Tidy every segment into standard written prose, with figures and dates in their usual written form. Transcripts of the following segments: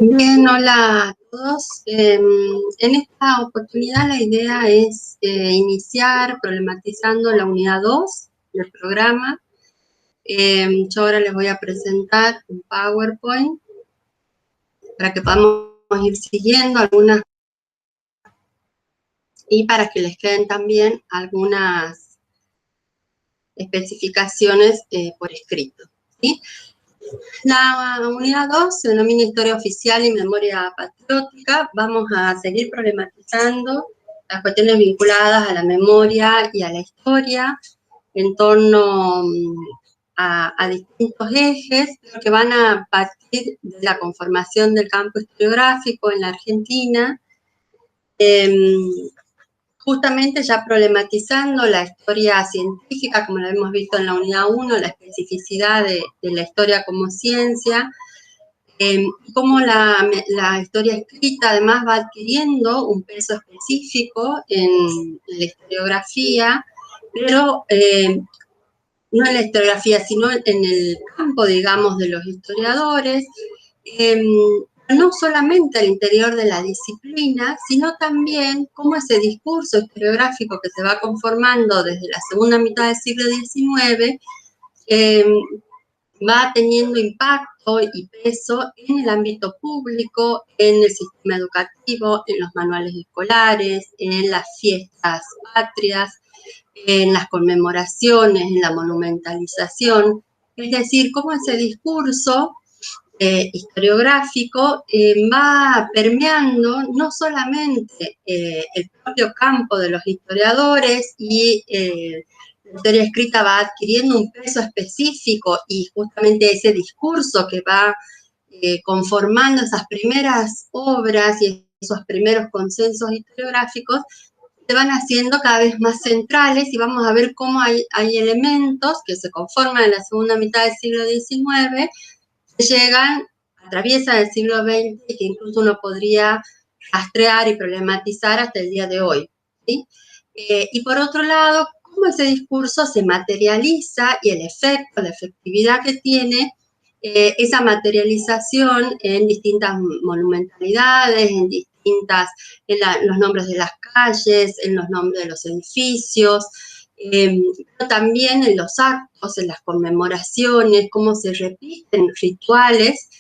Bien, hola a todos. En esta oportunidad la idea es iniciar problematizando la unidad 2 del programa. Yo ahora les voy a presentar un PowerPoint para que podamos ir siguiendo algunas y para que les queden también algunas especificaciones por escrito, ¿sí? La unidad 2 se denomina Historia Oficial y Memoria Patriótica. Vamos a seguir problematizando las cuestiones vinculadas a la memoria y a la historia en torno a distintos ejes que van a partir de la conformación del campo historiográfico en la Argentina, justamente ya problematizando la historia científica, como lo hemos visto en la unidad 1, la especificidad de la historia como ciencia, cómo la historia escrita además va adquiriendo un peso específico en la historiografía, pero no en la historiografía, sino en el campo, digamos, de los historiadores, no solamente al interior de la disciplina, sino también cómo ese discurso historiográfico que se va conformando desde la segunda mitad del siglo XIX va teniendo impacto y peso en el ámbito público, en el sistema educativo, en los manuales escolares, en las fiestas patrias, en las conmemoraciones, en la monumentalización. Es decir, cómo ese discurso historiográfico va permeando no solamente el propio campo de los historiadores y la historia escrita va adquiriendo un peso específico y justamente ese discurso que va conformando esas primeras obras y esos primeros consensos historiográficos se van haciendo cada vez más centrales y vamos a ver cómo hay elementos que se conforman en la segunda mitad del siglo XIX que llegan, atraviesan el siglo XX y que incluso uno podría rastrear y problematizar hasta el día de hoy, ¿sí? Y por otro lado, cómo ese discurso se materializa y el efecto, la efectividad que tiene esa materialización en distintas monumentalidades, en los nombres de las calles, en los nombres de los edificios, pero también en los actos, en las conmemoraciones, cómo se repiten rituales,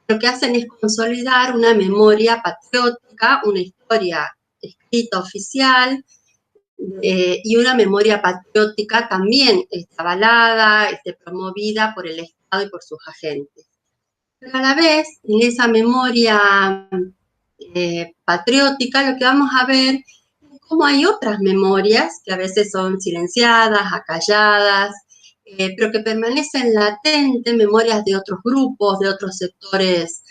lo que hacen es consolidar una memoria patriótica, una historia escrita oficial, y una memoria patriótica también avalada, promovida por el Estado y por sus agentes. Pero a la vez, en esa memoria patriótica, lo que vamos a ver es cómo hay otras memorias que a veces son silenciadas, acalladas, pero que permanecen latentes, memorias de otros grupos, de otros sectores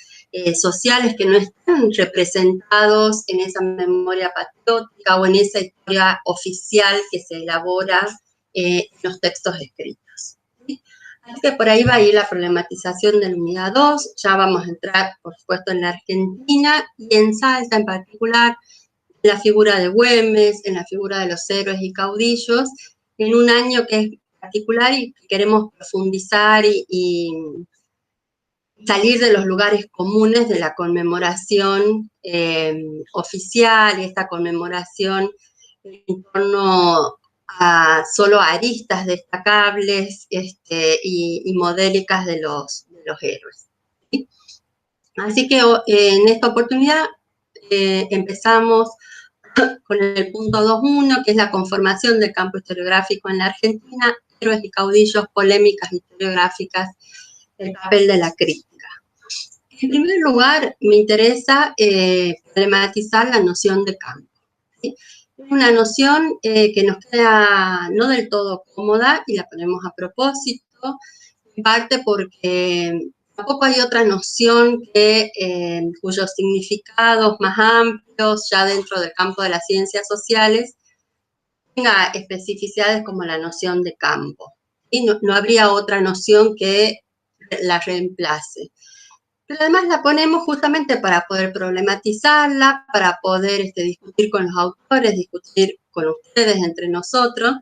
sociales que no están representados en esa memoria patriótica o en esa historia oficial que se elabora en los textos escritos. ¿Sí? Así que por ahí va a ir la problematización de la unidad 2, ya vamos a entrar, por supuesto, en la Argentina y en Salta en particular, en la figura de Güemes, en la figura de los héroes y caudillos, en un año que es particular y que queremos profundizar y salir de los lugares comunes de la conmemoración oficial y esta conmemoración en torno a solo aristas destacables y modélicas de los héroes. ¿Sí? Así que en esta oportunidad empezamos con el punto 2.1, que es la conformación del campo historiográfico en la Argentina, héroes y caudillos, polémicas historiográficas, el papel de la crítica. En primer lugar, me interesa problematizar la noción de campo. ¿Sí? Es una noción que nos queda no del todo cómoda y la ponemos a propósito, en parte porque tampoco hay otra noción cuyos significados más amplios, ya dentro del campo de las ciencias sociales, tenga especificidades como la noción de campo. ¿Sí? No habría otra noción que la reemplace. Pero además la ponemos justamente para poder problematizarla, para poder discutir con los autores, discutir con ustedes, entre nosotros.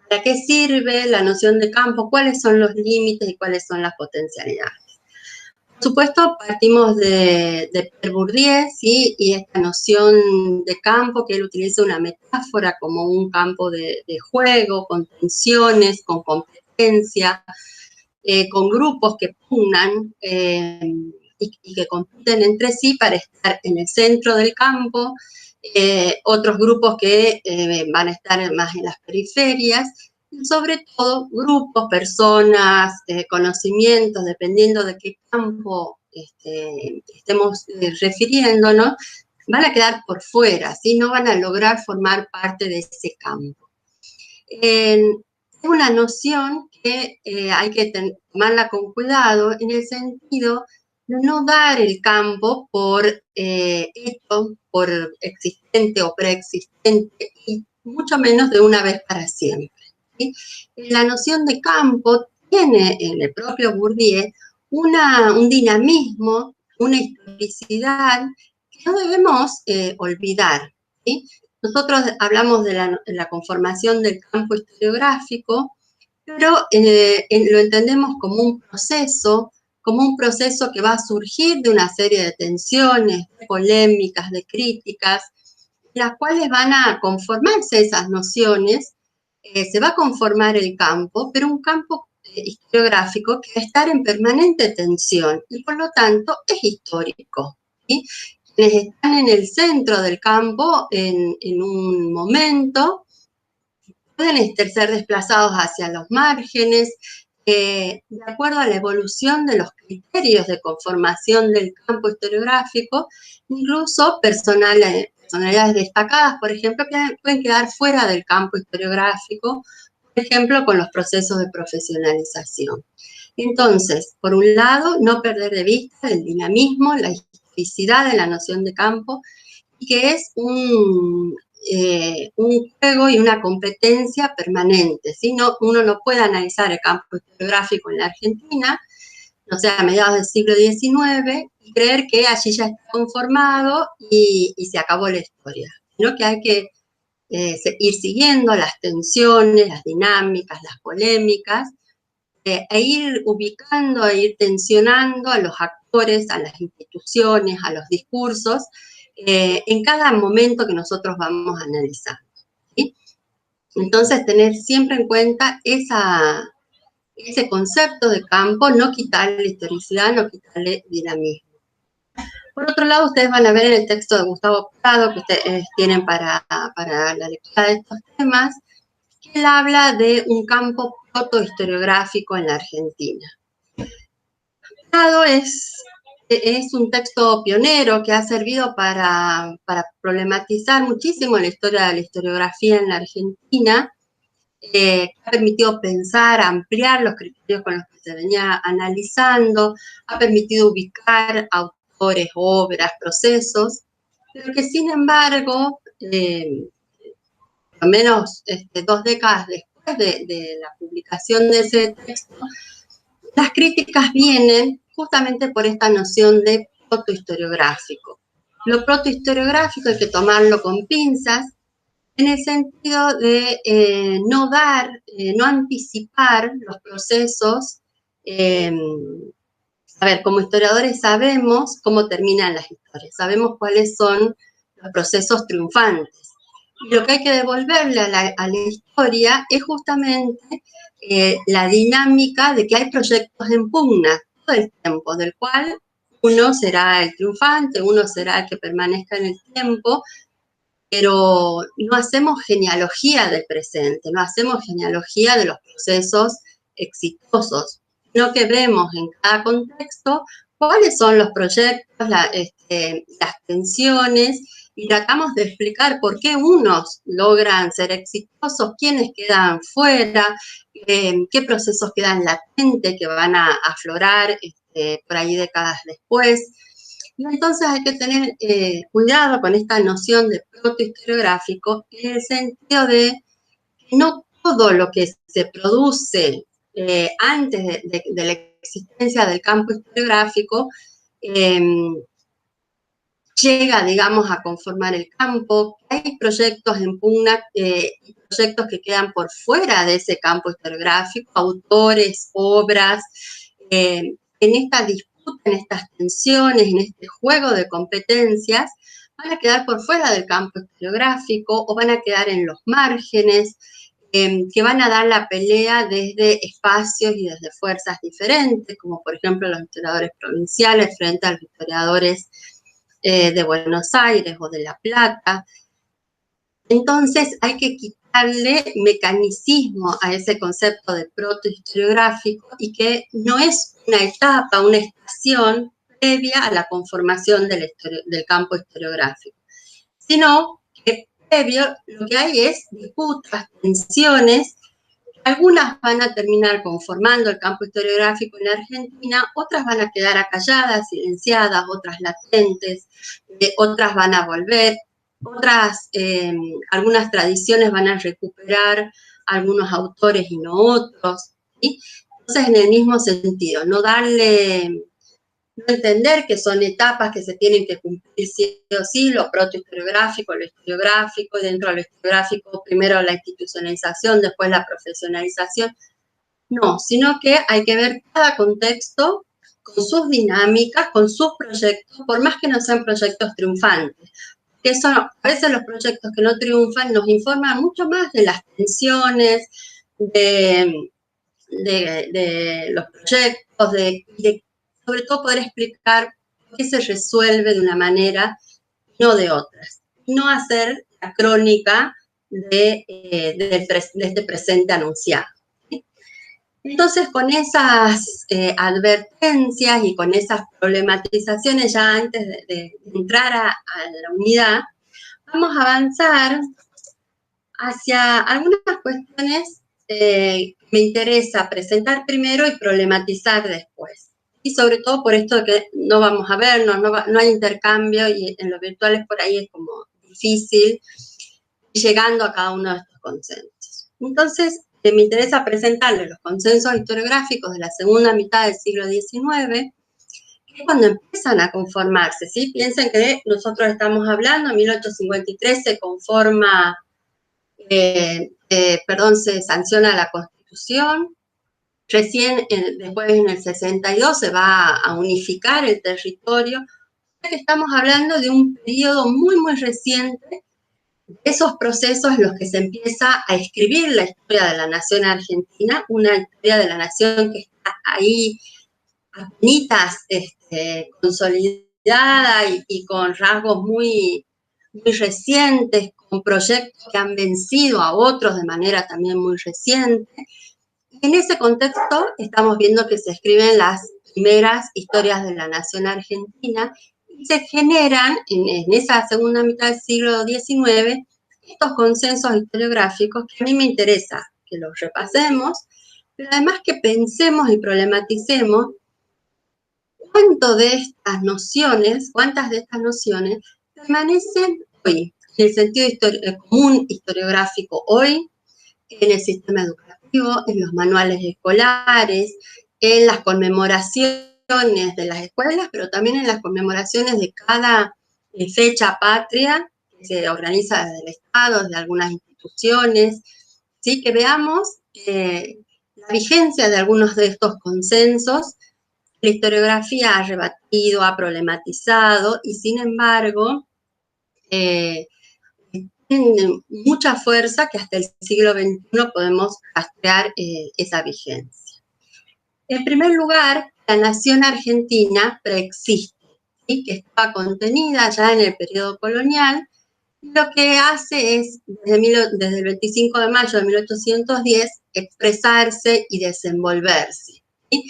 ¿Para qué sirve la noción de campo? ¿Cuáles son los límites y cuáles son las potencialidades? Por supuesto, partimos de Pierre Bourdieu, ¿sí? Y esta noción de campo, que él utiliza una metáfora como un campo de juego, con tensiones, con competencia, con grupos que pugnan y que compiten entre sí para estar en el centro del campo, otros grupos que van a estar más en las periferias, y sobre todo grupos, personas, conocimientos, dependiendo de qué campo estemos refiriéndonos, van a quedar por fuera, ¿sí? No van a lograr formar parte de ese campo. Es una noción que hay que tomarla con cuidado en el sentido de no dar el campo por hecho, por existente o preexistente, y mucho menos de una vez para siempre, ¿sí? La noción de campo tiene en el propio Bourdieu un dinamismo, una historicidad que no debemos olvidar, ¿sí? Nosotros hablamos de la conformación del campo historiográfico, pero lo entendemos como un proceso que va a surgir de una serie de tensiones, de polémicas, de críticas, las cuales van a conformarse esas nociones, se va a conformar el campo, pero un campo historiográfico que va a estar en permanente tensión y por lo tanto es histórico, ¿sí? Quienes están en el centro del campo en un momento pueden ser desplazados hacia los márgenes, de acuerdo a la evolución de los criterios de conformación del campo historiográfico, incluso personalidades destacadas, por ejemplo, que pueden quedar fuera del campo historiográfico, por ejemplo, con los procesos de profesionalización. Entonces, por un lado, no perder de vista el dinamismo, la historicidad de la noción de campo, y que es un juego y una competencia permanente, ¿sí? Uno no puede analizar el campo historiográfico en la Argentina, no sé, a mediados del siglo XIX, y creer que allí ya está conformado y se acabó la historia, sino que hay que ir siguiendo las tensiones, las dinámicas, las polémicas, e ir ubicando, e ir tensionando a los actores, a las instituciones, a los discursos, en cada momento que nosotros vamos analizando, ¿sí? Entonces, tener siempre en cuenta ese concepto de campo, no quitarle historicidad, no quitarle dinamismo. Por otro lado, ustedes van a ver en el texto de Gustavo Prado, que ustedes tienen para la lectura de estos temas, que él habla de un campo protohistoriográfico en la Argentina. Prado es un texto pionero que ha servido para problematizar muchísimo la historia de la historiografía en la Argentina, ha permitido pensar, ampliar los criterios con los que se venía analizando, ha permitido ubicar autores, obras, procesos, pero que sin embargo, por lo menos 2 décadas después de la publicación de ese texto, las críticas vienen justamente por esta noción de protohistoriográfico. Lo protohistoriográfico hay que tomarlo con pinzas, en el sentido de no anticipar los procesos. A ver, como historiadores sabemos cómo terminan las historias, sabemos cuáles son los procesos triunfantes. Y lo que hay que devolverle a la historia es justamente la dinámica de que hay proyectos en pugna todo el tiempo, del cual uno será el triunfante, uno será el que permanezca en el tiempo, pero no hacemos genealogía del presente, no hacemos genealogía de los procesos exitosos, sino que vemos en cada contexto cuáles son los proyectos, las tensiones, y tratamos de explicar por qué unos logran ser exitosos, quiénes quedan fuera, qué procesos quedan latentes que van a aflorar por ahí décadas después. Y entonces hay que tener cuidado con esta noción de protohistoriográfico en el sentido de que no todo lo que se produce antes de la existencia del campo historiográfico llega, digamos, a conformar el campo. Hay proyectos en pugna, proyectos que quedan por fuera de ese campo historiográfico, autores, obras, en esta disputa discuten estas tensiones, en este juego de competencias, van a quedar por fuera del campo historiográfico o van a quedar en los márgenes, que van a dar la pelea desde espacios y desde fuerzas diferentes, como por ejemplo los historiadores provinciales frente a los historiadores de Buenos Aires o de La Plata. Entonces hay que quitarle mecanicismo a ese concepto de protohistoriográfico y que no es una etapa, una estación previa a la conformación del campo historiográfico, sino que previo lo que hay es disputas, tensiones. Algunas van a terminar conformando el campo historiográfico en Argentina, otras van a quedar acalladas, silenciadas, otras latentes, otras van a volver, otras, algunas tradiciones van a recuperar algunos autores y no otros, ¿sí? Entonces, en el mismo sentido, no entender que son etapas que se tienen que cumplir sí o sí, lo protohistoriográfico, lo historiográfico, y dentro de lo historiográfico primero la institucionalización, después la profesionalización. No, sino que hay que ver cada contexto con sus dinámicas, con sus proyectos, por más que no sean proyectos triunfantes. Que eso, a veces los proyectos que no triunfan nos informan mucho más de las tensiones, de los proyectos, de sobre todo poder explicar por qué se resuelve de una manera y no de otras. No hacer la crónica de este presente anunciado. Entonces, con esas advertencias y con esas problematizaciones, ya antes de entrar a la unidad, vamos a avanzar hacia algunas cuestiones que me interesa presentar primero y problematizar después. Y sobre todo por esto de que no vamos a vernos, no hay intercambio y en los virtuales por ahí es como difícil llegando a cada uno de estos consensos. Entonces, me interesa presentarles los consensos historiográficos de la segunda mitad del siglo XIX, que es cuando empiezan a conformarse, ¿sí? Piensen que nosotros estamos hablando, en 1853 se conforma, se sanciona la Constitución, recién después en el 62 se va a unificar el territorio, que estamos hablando de un periodo muy, muy reciente, esos procesos en los que se empieza a escribir la historia de la nación argentina, una historia de la nación que está ahí apenas consolidada y con rasgos muy, muy recientes, con proyectos que han vencido a otros de manera también muy reciente. En ese contexto estamos viendo que se escriben las primeras historias de la nación argentina y se generan en esa segunda mitad del siglo XIX estos consensos historiográficos que a mí me interesa que los repasemos, pero además que pensemos y problematicemos cuántas de estas nociones permanecen hoy, en el sentido común historiográfico hoy, en el sistema educativo, en los manuales escolares, en las conmemoraciones de las escuelas, pero también en las conmemoraciones de cada fecha patria que se organiza desde el Estado, desde algunas instituciones, ¿sí? Que veamos la vigencia de algunos de estos consensos. La historiografía ha rebatido, ha problematizado y sin embargo tienen mucha fuerza que hasta el siglo XXI podemos rastrear esa vigencia. En primer lugar, la nación argentina preexiste, ¿sí? Que estaba contenida ya en el periodo colonial. Lo que hace es, desde el 25 de mayo de 1810, expresarse y desenvolverse, ¿sí?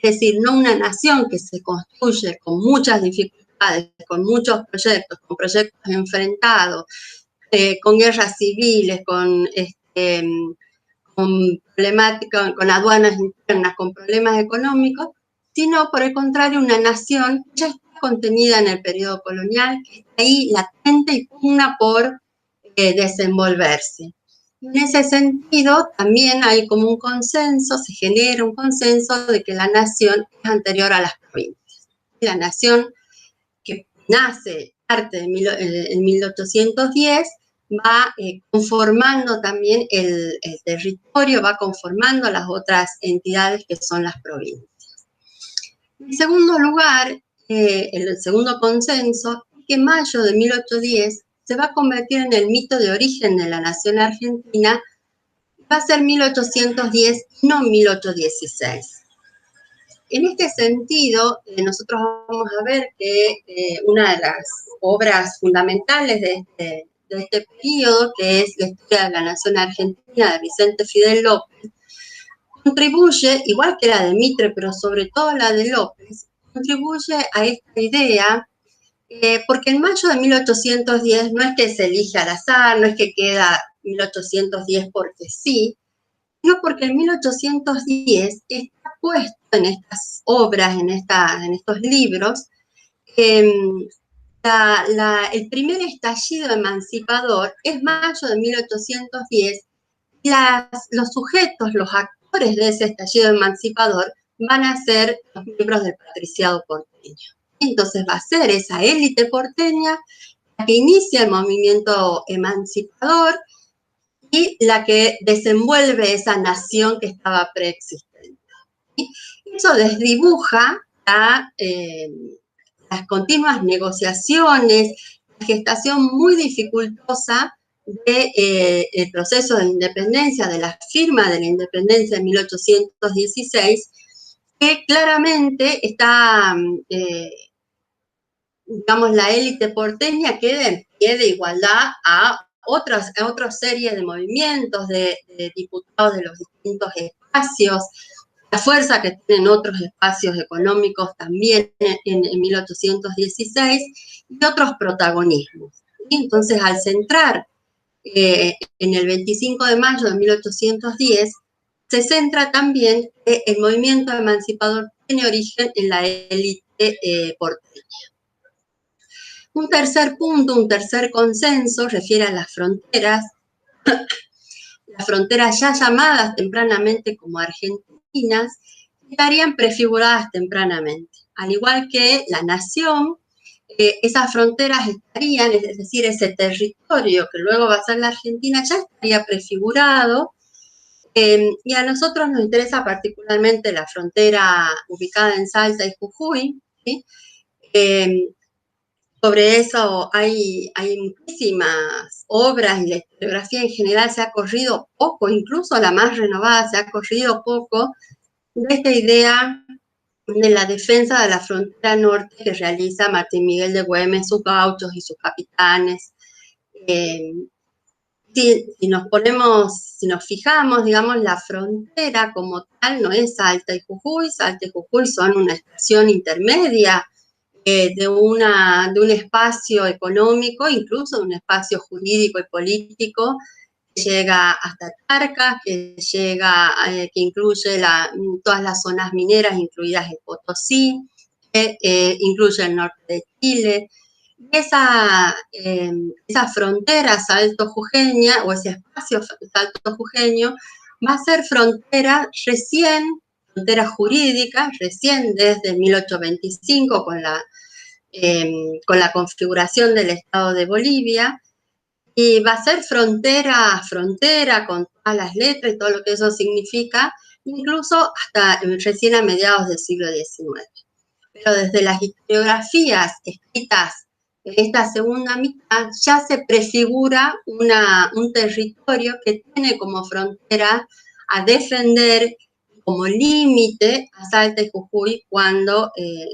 Es decir, no una nación que se construye con muchas dificultades, con muchos proyectos, con proyectos enfrentados, con guerras civiles, con problemáticas, con aduanas internas, con problemas económicos, sino por el contrario una nación que ya está contenida en el periodo colonial, que está ahí latente y pugna por desenvolverse. En ese sentido, también hay como un consenso, se genera un consenso de que la nación es anterior a las provincias. La nación que nace parte en 1810 va conformando también el territorio, va conformando las otras entidades que son las provincias. En segundo lugar, el segundo consenso es que mayo de 1810 se va a convertir en el mito de origen de la nación argentina, va a ser 1810 y no 1816. En este sentido, nosotros vamos a ver que una de las obras fundamentales de este periodo, que es la historia de la nación argentina de Vicente Fidel López, contribuye, igual que la de Mitre, pero sobre todo la de López, contribuye a esta idea, porque en mayo de 1810 no es que se elige al azar, no es que queda 1810 porque sí, sino porque en 1810 está puesto en estas obras, en estos libros, eh, el primer estallido emancipador es mayo de 1810, y los sujetos, los actores de ese estallido emancipador van a ser los miembros del patriciado porteño. Entonces va a ser esa élite porteña la que inicia el movimiento emancipador y la que desenvuelve esa nación que estaba preexistente. Eso desdibuja las continuas negociaciones, la gestación muy dificultosa del proceso de independencia, de la firma de la independencia en 1816, que claramente está, digamos, la élite porteña queda en pie de igualdad a otras series de movimientos, de diputados de los distintos espacios, la fuerza que tienen otros espacios económicos también en 1816 y otros protagonismos. Y entonces, al centrar en el 25 de mayo de 1810, se centra también que el movimiento emancipador tiene origen en la élite porteña. Un tercer punto, un tercer consenso, refiere a las fronteras ya llamadas tempranamente como argentinas, estarían prefiguradas tempranamente. Al igual que la nación, esas fronteras estarían, es decir, ese territorio que luego va a ser la Argentina, ya estaría prefigurado, y a nosotros nos interesa particularmente la frontera ubicada en Salta y Jujuy, ¿sí? Sobre eso hay muchísimas obras y la historiografía en general se ha corrido poco, incluso la más renovada se ha corrido poco de esta idea de la defensa de la frontera norte que realiza Martín Miguel de Güemes, sus gauchos y sus capitanes. Si nos fijamos, digamos, la frontera como tal no es Salta y Jujuy son una estación intermedia de un espacio económico, incluso de un espacio jurídico y político, que llega hasta Charcas, que incluye todas las zonas mineras, incluidas el Potosí, que incluye el norte de Chile. Esa frontera salto-jujeña, o ese espacio salto-jujeño, va a ser frontera jurídica, recién desde 1825, con la configuración del Estado de Bolivia, y va a ser frontera con todas las letras y todo lo que eso significa, incluso hasta recién a mediados del siglo XIX. Pero desde las historiografías escritas en esta segunda mitad ya se prefigura un territorio que tiene como frontera a defender, como límite a Salta y Jujuy, cuando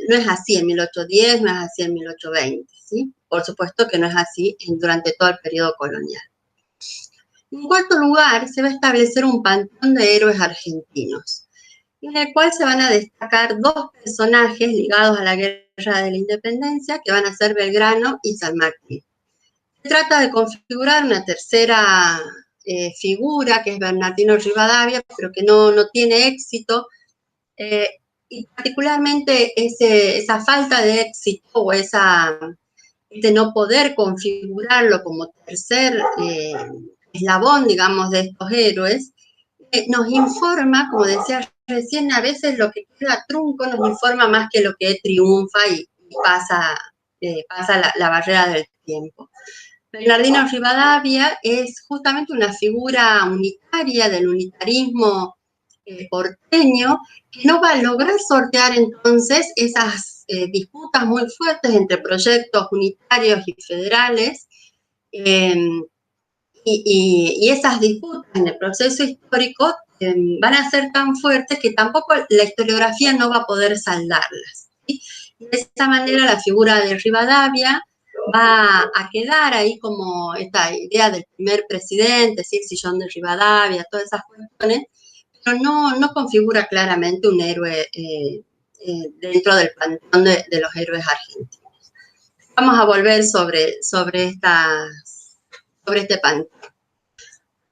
no es así en 1810, no es así en 1820, ¿sí? Por supuesto que no es así durante todo el periodo colonial. En cuarto lugar, se va a establecer un panteón de héroes argentinos, en el cual se van a destacar dos personajes ligados a la Guerra de la Independencia, que van a ser Belgrano y San Martín. Se trata de configurar una tercera figura, que es Bernardino Rivadavia, pero que no tiene éxito, y particularmente esa falta de éxito o de no poder configurarlo como tercer eslabón, digamos, de estos héroes, nos informa, como decía recién, a veces lo que queda trunco nos informa más que lo que triunfa y pasa la barrera del tiempo. Bernardino Rivadavia es justamente una figura unitaria del unitarismo porteño, que no va a lograr sortear entonces esas disputas muy fuertes entre proyectos unitarios y federales, y esas disputas en el proceso histórico van a ser tan fuertes que tampoco la historiografía no va a poder saldarlas, ¿sí? De esa manera la figura de Rivadavia va a quedar ahí como esta idea del primer presidente, ¿sí? El sillón de Rivadavia, todas esas cuestiones, pero no configura claramente un héroe dentro del panteón de los héroes argentinos. Vamos a volver sobre este panteón.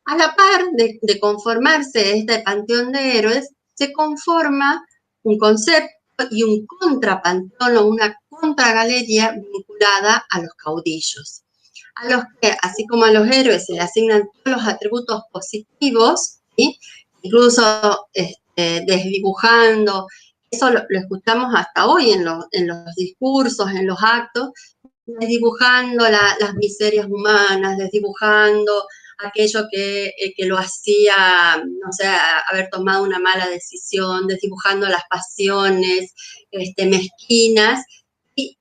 A la par de conformarse este panteón de héroes, se conforma un concepto y un contrapanteón o una contragalería vinculada a los caudillos, a los que, así como a los héroes, se le asignan todos los atributos positivos, ¿sí? Incluso desdibujando, eso lo escuchamos hasta hoy en los discursos, en los actos, desdibujando las miserias humanas, desdibujando aquello que lo hacía, no sé, haber tomado una mala decisión, desdibujando las pasiones mezquinas y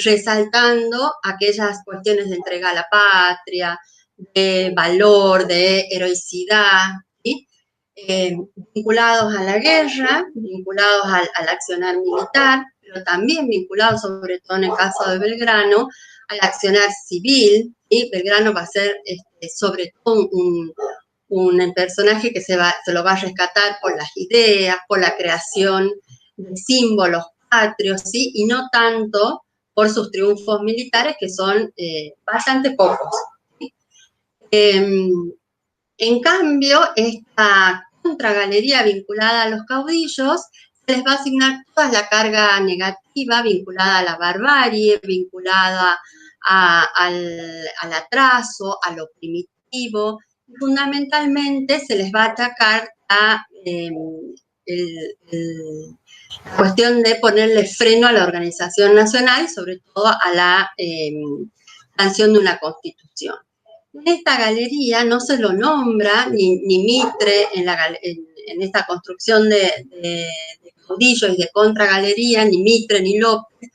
resaltando aquellas cuestiones de entrega a la patria, de valor, de heroicidad, ¿sí? Vinculados a la guerra, vinculados al accionar militar, pero también vinculados, sobre todo en el caso de Belgrano, al accionar civil, ¿sí? Belgrano va a ser sobre todo un personaje que se lo va a rescatar por las ideas, por la creación de símbolos patrios, ¿sí? Y no tanto por sus triunfos militares, que son bastante pocos, ¿sí? En cambio, esta contragalería vinculada a los caudillos se les va a asignar toda la carga negativa vinculada a la barbarie, vinculada al atraso, a lo primitivo. Fundamentalmente se les va a atacar a la cuestión de ponerle freno a la organización nacional y sobre todo a la sanción de una constitución. En esta galería no se lo nombra ni Mitre en esta construcción de caudillos y de contragalería, ni Mitre ni López.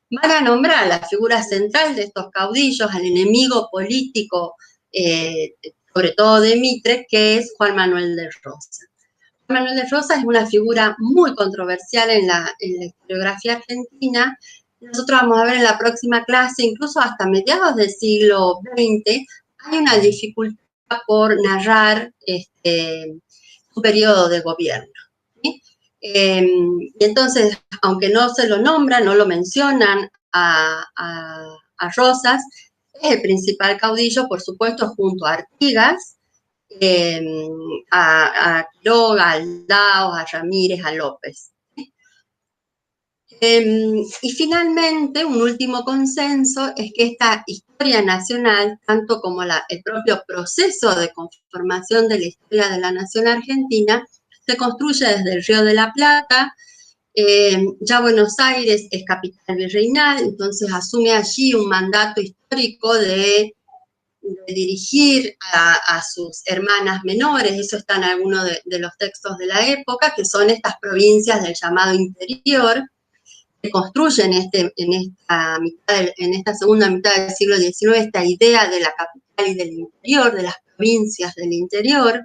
Van a nombrar a la figura central de estos caudillos, al enemigo político, sobre todo de Mitre, que es Juan Manuel de Rosas. Juan Manuel de Rosas es una figura muy controversial en la historiografía argentina. Nosotros vamos a ver en la próxima clase, incluso hasta mediados del siglo XX, hay una dificultad por narrar su periodo de gobierno, ¿sí? Y entonces, aunque no se lo nombran, no lo mencionan a Rosas, es el principal caudillo, por supuesto, junto a Artigas, a Quiroga, a Aldao, a Ramírez, a López. Y finalmente, un último consenso es que esta historia nacional, tanto como el propio proceso de conformación de la historia de la nación argentina, se construye desde el Río de la Plata. Ya Buenos Aires es capital virreinal, entonces asume allí un mandato histórico de dirigir a sus hermanas menores. Eso está en algunos de los textos de la época, que son estas provincias del llamado interior, que construyen en esta segunda mitad del siglo XIX esta idea de la capital y del interior, de las provincias del interior.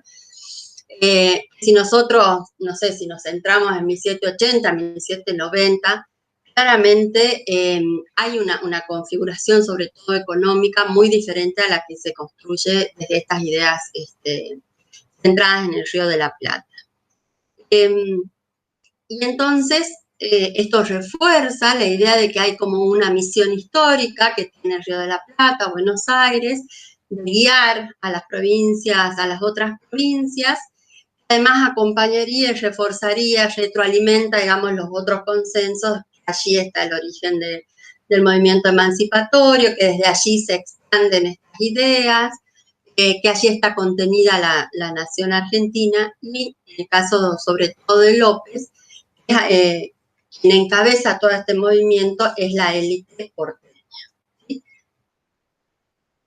Si nosotros, no sé, si nos centramos en 1780, 1790, claramente hay una configuración, sobre todo económica, muy diferente a la que se construye desde estas ideas centradas en el Río de la Plata. Y entonces, esto refuerza la idea de que hay como una misión histórica que tiene el Río de la Plata, Buenos Aires, de guiar a las provincias, a las otras provincias. Además, acompañaría y reforzaría, retroalimenta, digamos, los otros consensos. Allí está el origen del movimiento emancipatorio, que desde allí se expanden estas ideas, que allí está contenida la nación argentina, y en el caso sobre todo de López, quien encabeza todo este movimiento es la élite porteña, ¿sí?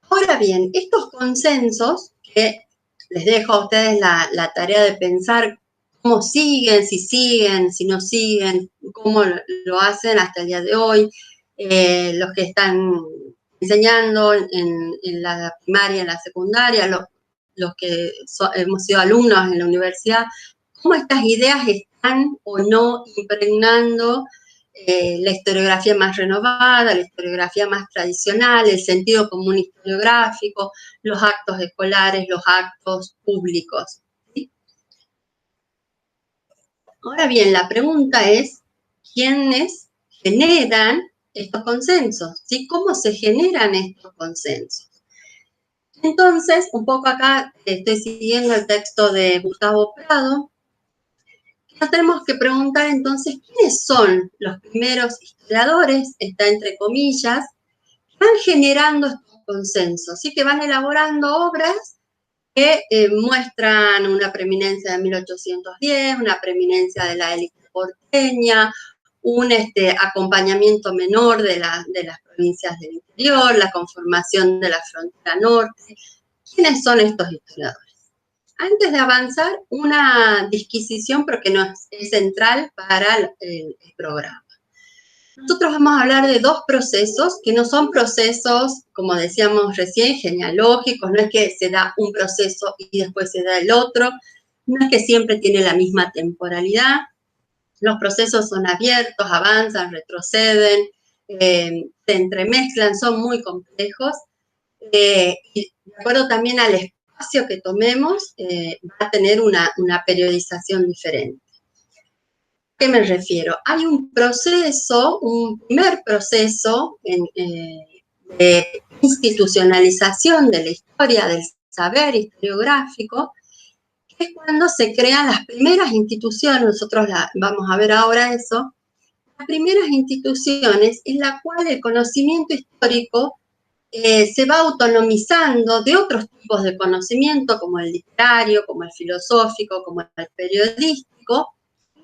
Ahora bien, estos consensos, que les dejo a ustedes la tarea de pensar cómo siguen, si no siguen, cómo lo hacen hasta el día de hoy, los que están enseñando en la primaria, en la secundaria, los que hemos sido alumnos en la universidad, cómo estas ideas están o no impregnando la historiografía más renovada, la historiografía más tradicional, el sentido común historiográfico, los actos escolares, los actos públicos. ¿Sí? Ahora bien, la pregunta es, ¿quiénes generan estos consensos? ¿Sí? ¿Cómo se generan estos consensos? Entonces, un poco acá estoy siguiendo el texto de Gustavo Prado. Nos tenemos que preguntar entonces quiénes son los primeros historiadores, está entre comillas, que van generando estos consensos, ¿sí? Que van elaborando obras que muestran una preeminencia de 1810, una preeminencia de la élite porteña, un acompañamiento menor de las provincias del interior, la conformación de la frontera norte. ¿Quiénes son estos historiadores? Antes de avanzar, una disquisición, porque no es central para el programa. Nosotros vamos a hablar de dos procesos, que no son procesos, como decíamos recién, genealógicos, no es que se da un proceso y después se da el otro, no es que siempre tiene la misma temporalidad, los procesos son abiertos, avanzan, retroceden, se entremezclan, son muy complejos, y de acuerdo también al espacio que tomemos, va a tener una periodización diferente. ¿A qué me refiero? Hay un proceso, un primer proceso de institucionalización de la historia del saber historiográfico, que es cuando se crean las primeras instituciones, nosotros vamos a ver ahora eso, las primeras instituciones en la cual el conocimiento histórico se va autonomizando de otros tipos de conocimiento, como el literario, como el filosófico, como el periodístico,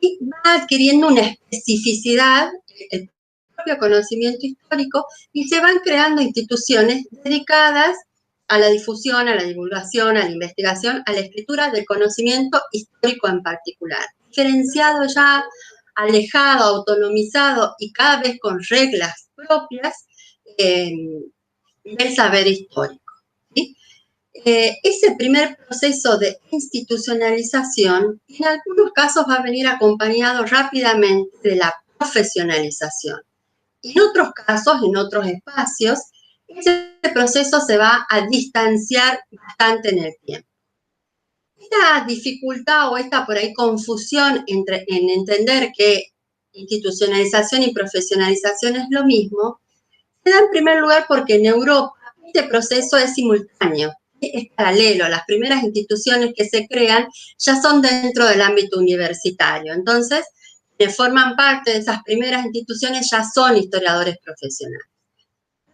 y va adquiriendo una especificidad, el propio conocimiento histórico, y se van creando instituciones dedicadas a la difusión, a la divulgación, a la investigación, a la escritura del conocimiento histórico en particular, diferenciado ya, alejado, autonomizado y cada vez con reglas propias del saber histórico. ¿Sí? Ese primer proceso de institucionalización en algunos casos va a venir acompañado rápidamente de la profesionalización. En otros casos, en otros espacios, ese proceso se va a distanciar bastante en el tiempo. Esta dificultad o esta por ahí confusión en entender que institucionalización y profesionalización es lo mismo, se da en primer lugar porque en Europa este proceso es simultáneo, es paralelo. Las primeras instituciones que se crean ya son dentro del ámbito universitario. Entonces, quienes forman parte de esas primeras instituciones ya son historiadores profesionales.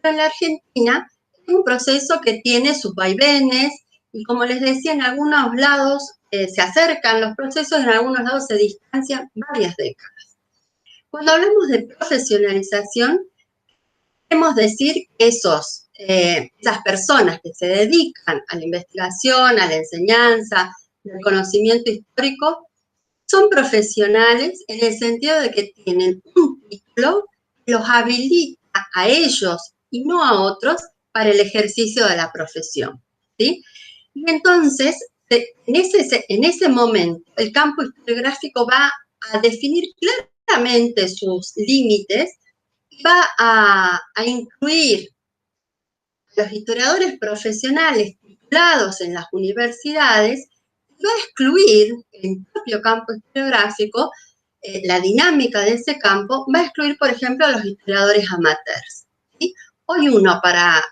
Pero en la Argentina es un proceso que tiene sus vaivenes y, como les decía, en algunos lados se acercan los procesos, en algunos lados se distancian varias décadas. Cuando hablamos de profesionalización, queremos decir que esas personas que se dedican a la investigación, a la enseñanza, al conocimiento histórico, son profesionales en el sentido de que tienen un título que los habilita a ellos y no a otros para el ejercicio de la profesión, ¿sí? Y entonces, en ese momento, el campo historiográfico va a definir claramente sus límites, va a incluir a los historiadores profesionales titulados en las universidades, va a excluir el propio campo historiográfico, la dinámica de ese campo, va a excluir, por ejemplo, a los historiadores amateurs. ¿Sí? Hoy uno para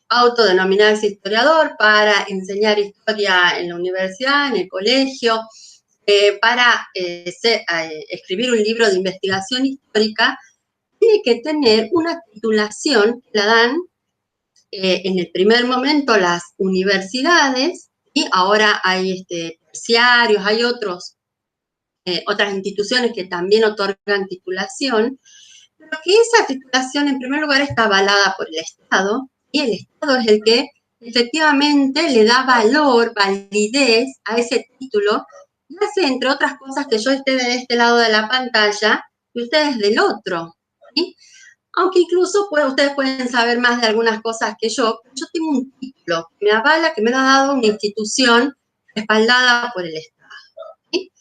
autodenominarse historiador, para enseñar historia en la universidad, en el colegio, para escribir un libro de investigación histórica, tiene que tener una titulación que la dan en el primer momento las universidades, y ahora hay terciarios, hay otras instituciones que también otorgan titulación, pero que esa titulación en primer lugar está avalada por el Estado, y el Estado es el que efectivamente le da valor, validez a ese título y hace, entre otras cosas, que yo esté de este lado de la pantalla y ustedes del otro, ¿sí? Aunque incluso ustedes pueden saber más de algunas cosas que yo tengo un título que me avala, que me lo ha dado una institución respaldada por el Estado, ¿sí?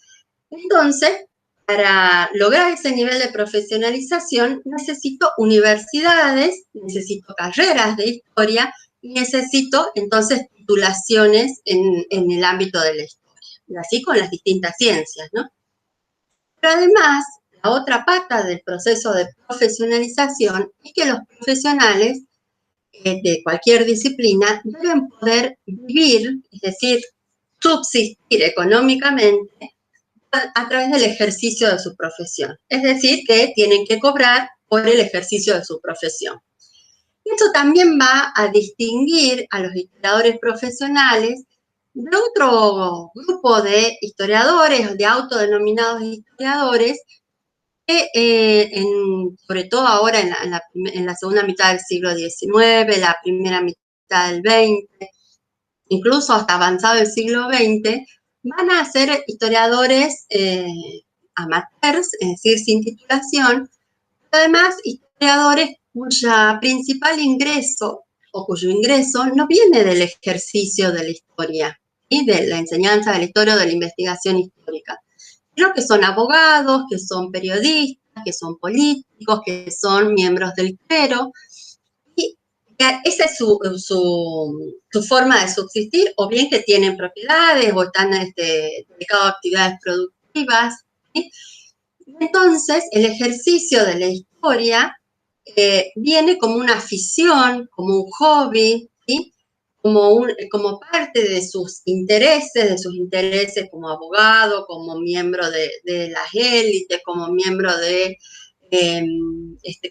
Entonces, para lograr ese nivel de profesionalización, necesito universidades, necesito carreras de historia y necesito, entonces, titulaciones en el ámbito de la historia, y así con las distintas ciencias, ¿no? Pero además, la otra pata del proceso de profesionalización es que los profesionales de cualquier disciplina deben poder vivir, es decir, subsistir económicamente a través del ejercicio de su profesión. Es decir, que tienen que cobrar por el ejercicio de su profesión. Esto también va a distinguir a los historiadores profesionales de otro grupo de historiadores, de autodenominados historiadores, que sobre todo ahora en la segunda mitad del siglo XIX, la primera mitad del XX, incluso hasta avanzado el siglo XX, van a ser historiadores amateurs, es decir, sin titulación, pero además historiadores cuya principal ingreso o cuyo ingreso no viene del ejercicio de la historia, ¿sí? De la enseñanza de la historia o de la investigación histórica, sino que son abogados, que son periodistas, que son políticos, que son miembros del clero, y esa es su forma de subsistir, o bien que tienen propiedades o están dedicados a actividades productivas, ¿sí? Entonces, el ejercicio de la historia viene como una afición, como un hobby, ¿sí? Como parte de sus intereses como abogado, como miembro de las élites, como miembro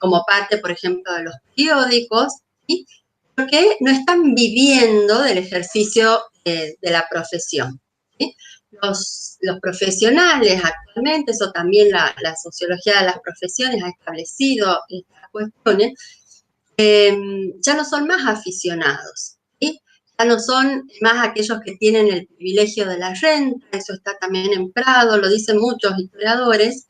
como parte, por ejemplo, de los periódicos, ¿sí? Porque no están viviendo del ejercicio de la profesión, ¿sí? Los profesionales actualmente, eso también la sociología de las profesiones ha establecido estas cuestiones, ya no son más aficionados, ¿sí? Ya no son más aquellos que tienen el privilegio de la renta, eso está también en Prado, lo dicen muchos historiadores,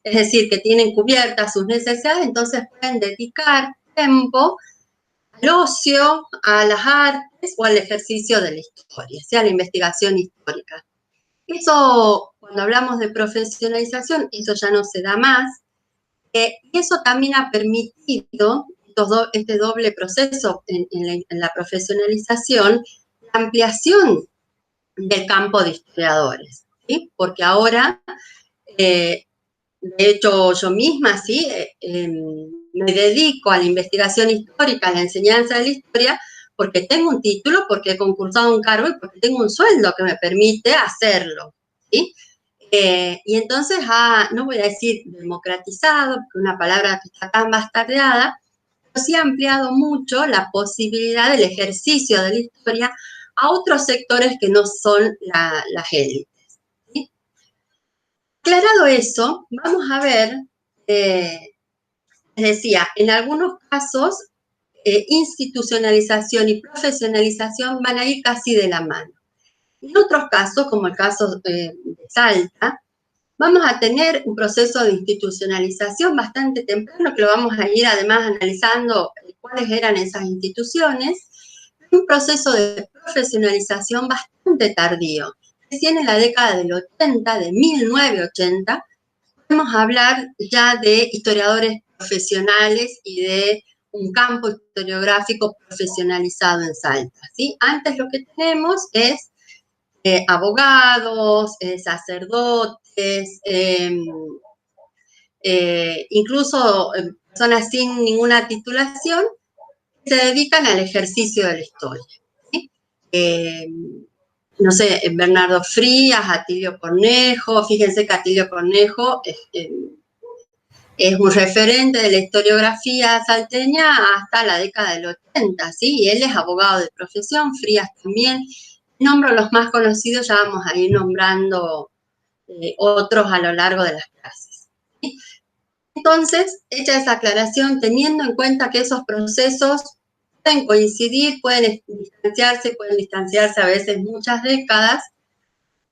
es decir, que tienen cubiertas sus necesidades, entonces pueden dedicar tiempo al ocio, a las artes o al ejercicio de la historia, sea la investigación histórica. Eso, cuando hablamos de profesionalización, eso ya no se da más. Y eso también ha permitido este doble proceso en la profesionalización, la ampliación del campo de historiadores, ¿sí? Porque ahora, de hecho, yo misma, ¿sí? Me dedico a la investigación histórica, a la enseñanza de la historia, porque tengo un título, porque he concursado un cargo y porque tengo un sueldo que me permite hacerlo, ¿sí? Y entonces no voy a decir democratizado, porque es una palabra que está tan bastardeada, pero sí ha ampliado mucho la posibilidad del ejercicio de la historia a otros sectores que no son las élites, ¿sí? Aclarado eso, vamos a ver, les decía, en algunos casos, institucionalización y profesionalización van a ir casi de la mano. En otros casos, como el caso de Salta, vamos a tener un proceso de institucionalización bastante temprano, que lo vamos a ir además analizando cuáles eran esas instituciones, un proceso de profesionalización bastante tardío. Recién en la década del 80, de 1980, podemos hablar ya de historiadores profesionales y de un campo historiográfico profesionalizado en Salta, ¿sí? Antes lo que tenemos es abogados, sacerdotes, incluso personas sin ninguna titulación que se dedican al ejercicio de la historia, ¿sí? No sé, Bernardo Frías, Atilio Cornejo, fíjense que Atilio Cornejo es un referente de la historiografía salteña hasta la década del 80, ¿sí? Y él es abogado de profesión, Frías también. Nombro los más conocidos, ya vamos a ir nombrando otros a lo largo de las clases, ¿sí? Entonces, hecha esa aclaración, teniendo en cuenta que esos procesos pueden coincidir, pueden distanciarse a veces muchas décadas,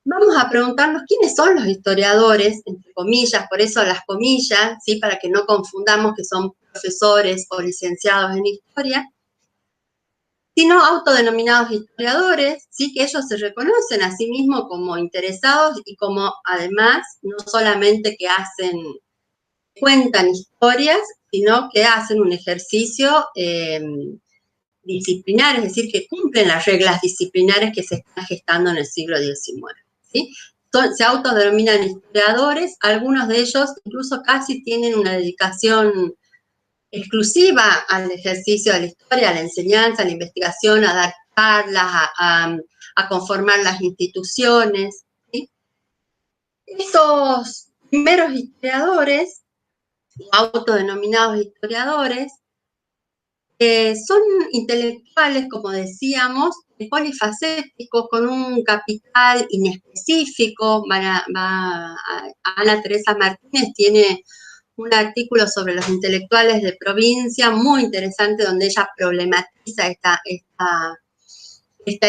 vamos a preguntarnos quiénes son los historiadores, entre comillas, por eso las comillas, ¿sí? Para que no confundamos que son profesores o licenciados en historia, sino autodenominados historiadores, ¿sí? Que ellos se reconocen a sí mismos como interesados y como además no solamente que cuentan historias, sino que hacen un ejercicio disciplinar, es decir, que cumplen las reglas disciplinares que se están gestando en el siglo XIX, ¿sí? Se autodenominan historiadores, algunos de ellos incluso casi tienen una dedicación exclusiva al ejercicio de la historia, a la enseñanza, a la investigación, a dar charlas, a conformar las instituciones, ¿sí? Estos primeros historiadores, autodenominados historiadores, son intelectuales, como decíamos, polifacéticos, con un capital inespecífico. Ana Teresa Martínez tiene un artículo sobre los intelectuales de provincia muy interesante, donde ella problematiza esta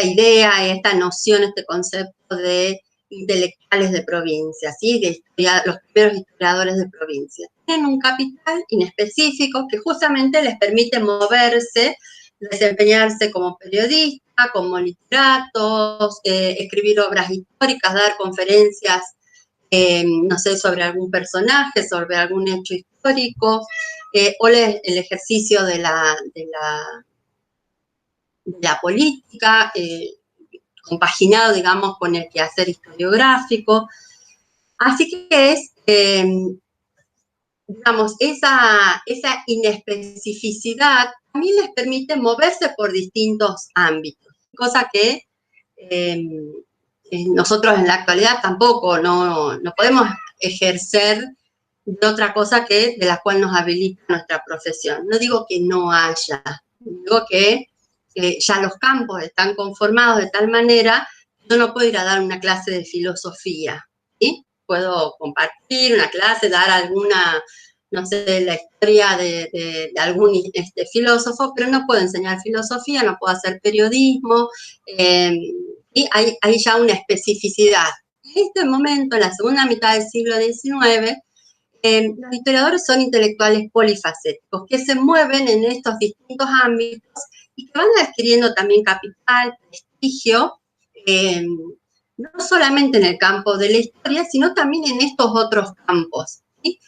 idea, esta noción, este concepto de intelectuales de provincia, ¿sí? Los primeros historiadores de provincia. Tienen un capital inespecífico que justamente les permite moverse, desempeñarse como periodistas, como literatos, escribir obras históricas, dar conferencias, no sé, sobre algún personaje, sobre algún hecho histórico, o el ejercicio de la política, compaginado, digamos, con el quehacer historiográfico. Así que es, digamos, esa inespecificidad también les permite moverse por distintos ámbitos, cosa que nosotros en la actualidad tampoco no podemos ejercer de otra cosa que de la cual nos habilita nuestra profesión. No digo que no haya, digo que ya los campos están conformados de tal manera que yo no puedo ir a dar una clase de filosofía, ¿sí? Puedo compartir una clase, dar alguna, no sé, la historia de algún filósofo, pero no puedo enseñar filosofía, no puedo hacer periodismo, y hay ya una especificidad. En este momento, en la segunda mitad del siglo XIX, los historiadores son intelectuales polifacéticos que se mueven en estos distintos ámbitos y que van adquiriendo también capital, prestigio, no solamente en el campo de la historia, sino también en estos otros campos, ¿sí?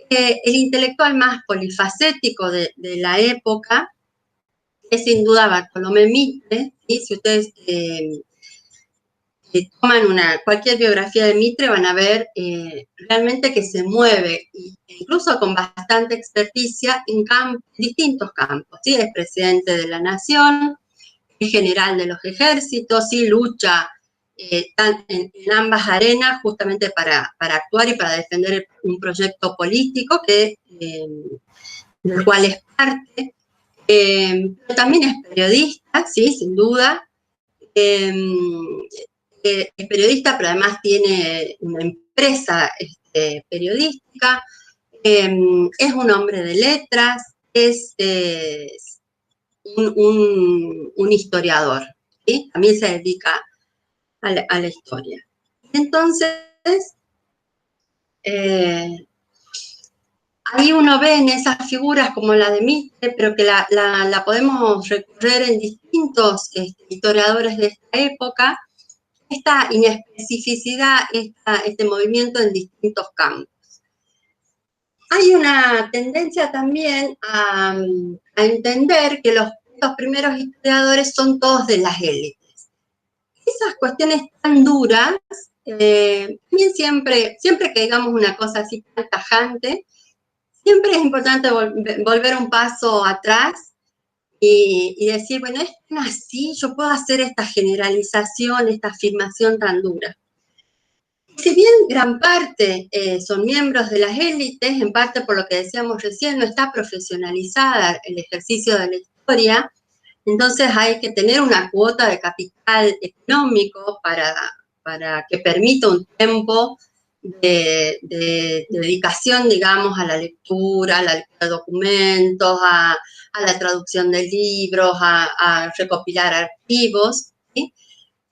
El intelectual más polifacético de la época es sin duda Bartolomé Mitre, ¿sí? Si ustedes toman cualquier biografía de Mitre, van a ver realmente que se mueve, incluso con bastante experticia, en distintos campos, ¿sí? Es presidente de la nación, es general de los ejércitos, ¿sí? Lucha en ambas arenas justamente para actuar y para defender un proyecto político del cual es parte. Pero también es periodista, ¿sí? Sin duda. Es periodista, pero además tiene una empresa periodística, es un hombre de letras, es un historiador, ¿sí? También se dedica a la historia. Entonces, ahí uno ve en esas figuras como la de Mitre, pero que la podemos recorrer en distintos historiadores de esta época, esta inespecificidad, este movimiento en distintos campos. Hay una tendencia también a entender que los primeros historiadores son todos de las élites. Esas cuestiones tan duras, también siempre que digamos una cosa así tan tajante, siempre es importante volver un paso atrás y decir, bueno, es tan así, yo puedo hacer esta generalización, esta afirmación tan dura. Si bien gran parte son miembros de las élites, en parte por lo que decíamos recién, no está profesionalizada el ejercicio de la historia, entonces hay que tener una cuota de capital económico para que permita un tiempo de dedicación, digamos, a la lectura, a la lectura de documentos, a la traducción de libros, a recopilar archivos, ¿sí?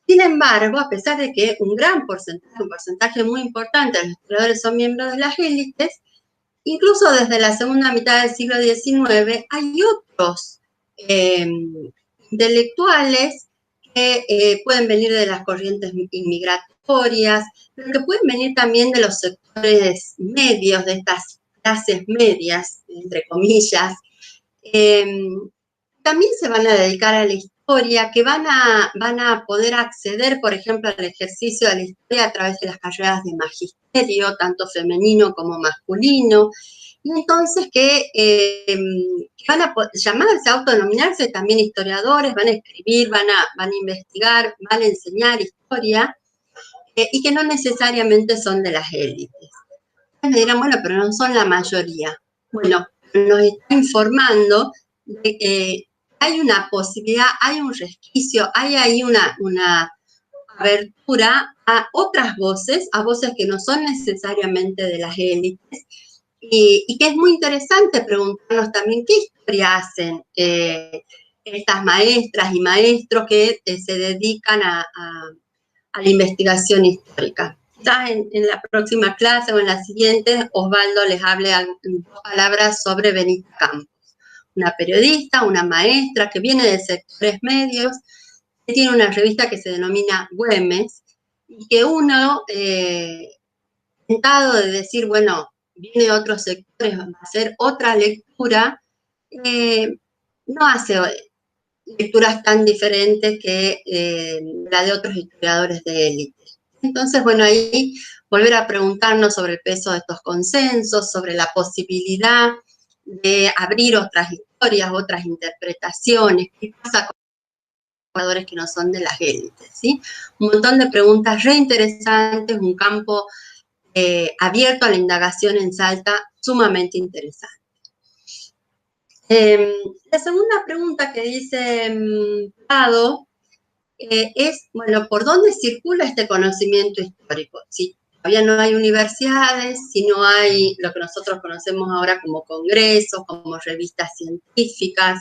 Sin embargo, a pesar de que un porcentaje muy importante de los historiadores son miembros de las élites, incluso desde la segunda mitad del siglo XIX hay otros intelectuales que pueden venir de las corrientes inmigratorias, pero que pueden venir también de los sectores medios, de estas clases medias, entre comillas. También se van a dedicar a la historia, que van a poder acceder, por ejemplo, al ejercicio de la historia a través de las carreras de magisterio, tanto femenino como masculino, y entonces que van a llamarse, autodenominarse también historiadores, van a escribir, van a investigar, van a enseñar historia, y que no necesariamente son de las élites. Me dirán, bueno, pero no son la mayoría. Bueno, nos está informando de que hay una posibilidad, hay un resquicio, hay ahí una abertura a otras voces, a voces que no son necesariamente de las élites, y que es muy interesante preguntarnos también qué historia hacen estas maestras y maestros que se dedican a la investigación histórica. Ya en la próxima clase o en la siguiente, Osvaldo les hable en 2 palabras sobre Benita Campos, una periodista, una maestra que viene de sectores medios, que tiene una revista que se denomina Güemes, y que uno, tentado de decir, bueno, viene de otros sectores, va a hacer otra lectura, no hace lecturas tan diferentes que la de otros historiadores de élite. Entonces, bueno, ahí volver a preguntarnos sobre el peso de estos consensos, sobre la posibilidad de abrir otras historias, otras interpretaciones, qué pasa con jugadores que no son de las élites, ¿sí? Un montón de preguntas reinteresantes, un campo abierto a la indagación en Salta sumamente interesante. La segunda pregunta que dice Prado es, bueno, ¿por dónde circula este conocimiento histórico? Si todavía no hay universidades, si no hay lo que nosotros conocemos ahora como congresos, como revistas científicas,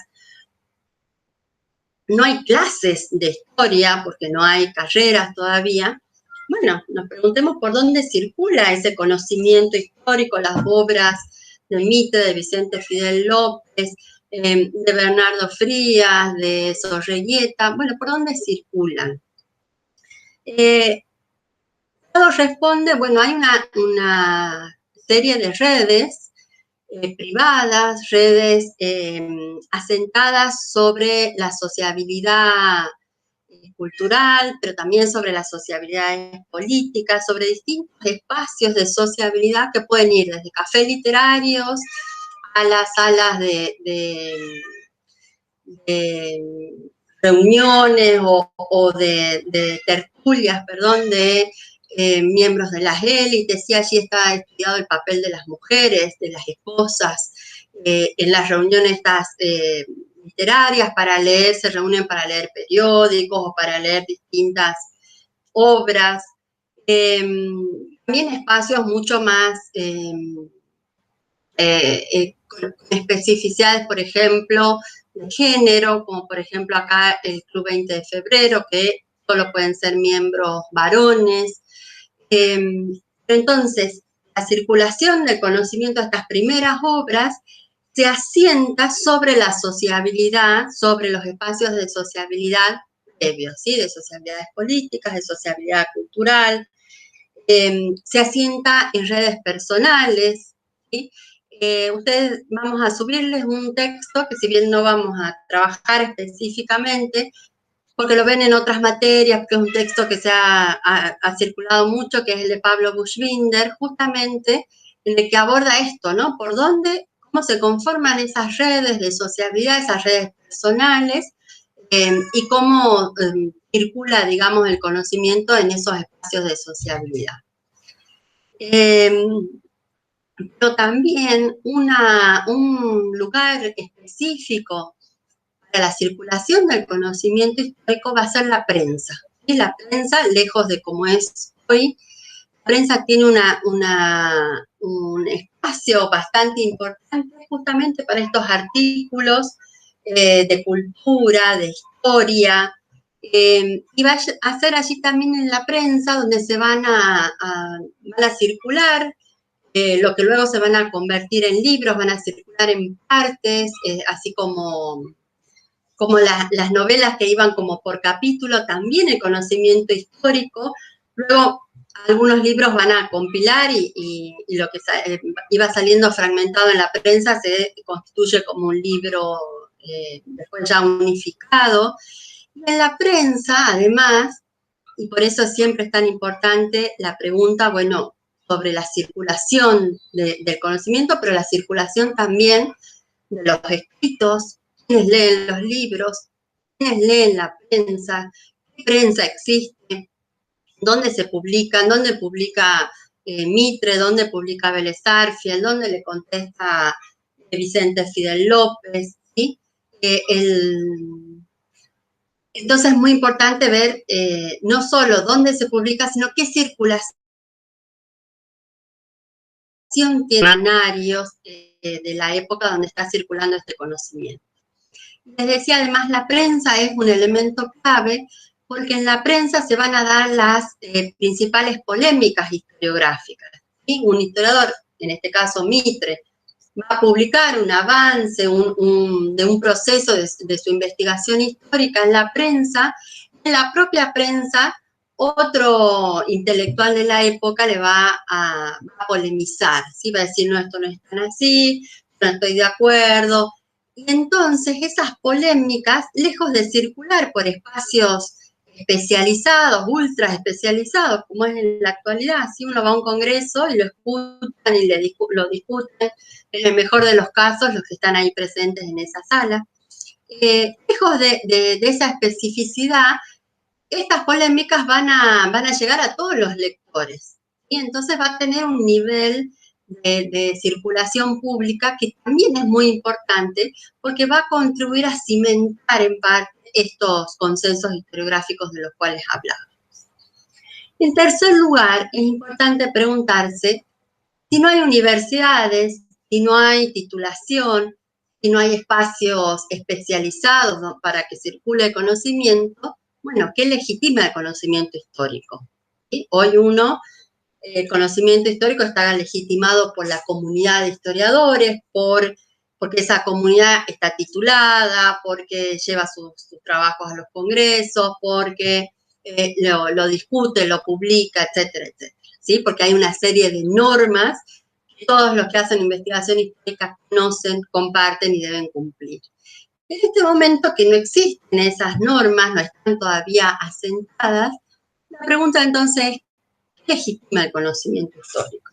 no hay clases de historia porque no hay carreras todavía. Bueno, nos preguntemos por dónde circula ese conocimiento histórico, las obras de Mitre, de Vicente Fidel López, de Bernardo Frías, de Sorreguieta, bueno, ¿por dónde circulan? Todo responde, bueno, hay una serie de redes privadas, redes asentadas sobre la sociabilidad cultural, pero también sobre las sociabilidades políticas, sobre distintos espacios de sociabilidad que pueden ir desde cafés literarios a las salas de reuniones o de tertulias, perdón, de miembros de las élites, y allí está estudiado el papel de las mujeres, de las esposas, en las reuniones estas literarias para leer, se reúnen para leer periódicos o para leer distintas obras. También espacios mucho más con especificidades, por ejemplo, de género, como por ejemplo acá el Club 20 de Febrero, que solo pueden ser miembros varones. Entonces, la circulación del conocimiento de estas primeras obras se asienta sobre la sociabilidad, sobre los espacios de sociabilidad previos, ¿sí? De sociabilidades políticas, de sociabilidad cultural, se asienta en redes personales, ¿sí? Ustedes vamos a subirles un texto que si bien no vamos a trabajar específicamente, porque lo ven en otras materias, que es un texto que se ha circulado mucho, que es el de Pablo Buschbinder, justamente en el que aborda esto, ¿no? Por dónde, cómo se conforman esas redes de sociabilidad, esas redes personales, y cómo circula, digamos, el conocimiento en esos espacios de sociabilidad. Pero también un lugar específico para la circulación del conocimiento histórico va a ser la prensa. Y la prensa, lejos de como es hoy, la prensa tiene un espacio bastante importante justamente para estos artículos de cultura, de historia, Y va a ser allí también en la prensa donde se van a circular lo que luego se van a convertir en libros, van a circular en partes, así como las novelas que iban como por capítulo, también el conocimiento histórico. Luego algunos libros van a compilar y lo que iba saliendo fragmentado en la prensa se constituye como un libro después ya unificado. Y en la prensa, además, y por eso siempre es tan importante la pregunta, bueno, sobre la circulación del conocimiento, pero la circulación también de los escritos, quiénes leen los libros, quiénes leen la prensa, qué prensa existe, dónde se publican, dónde publica Mitre, dónde publica Vélez Sarsfield, dónde le contesta Vicente Fidel López, ¿sí? Entonces es muy importante ver no solo dónde se publica, sino qué circulación tiene canarios de la época donde está circulando este conocimiento. Les decía, además, la prensa es un elemento clave porque en la prensa se van a dar las principales polémicas historiográficas. ¿Sí? Un historiador, en este caso Mitre, va a publicar un avance de un proceso de su investigación histórica en la prensa. En la propia prensa, otro intelectual de la época le va a polemizar, ¿sí? Va a decir, no, esto no es tan así, no estoy de acuerdo. Y entonces esas polémicas, lejos de circular por espacios especializados, ultra especializados, como es en la actualidad, si uno va a un congreso y lo escuchan y lo discuten, en el mejor de los casos, los que están ahí presentes en esa sala. Lejos de esa especificidad, estas polémicas van a llegar a todos los lectores. Y entonces va a tener un nivel de circulación pública que también es muy importante porque va a contribuir a cimentar en parte estos consensos historiográficos de los cuales hablamos. En tercer lugar, es importante preguntarse si no hay universidades, si no hay titulación, si no hay espacios especializados, ¿no?, para que circule el conocimiento, bueno, ¿qué legitima el conocimiento histórico? ¿Sí? Hoy el conocimiento histórico está legitimado por la comunidad de historiadores, porque esa comunidad está titulada, porque lleva sus trabajos a los congresos, porque lo discute, lo publica, etcétera, etcétera. ¿Sí? Porque hay una serie de normas que todos los que hacen investigación histórica conocen, comparten y deben cumplir. En este momento que no existen esas normas, no están todavía asentadas, la pregunta entonces es, ¿qué legitima el conocimiento histórico?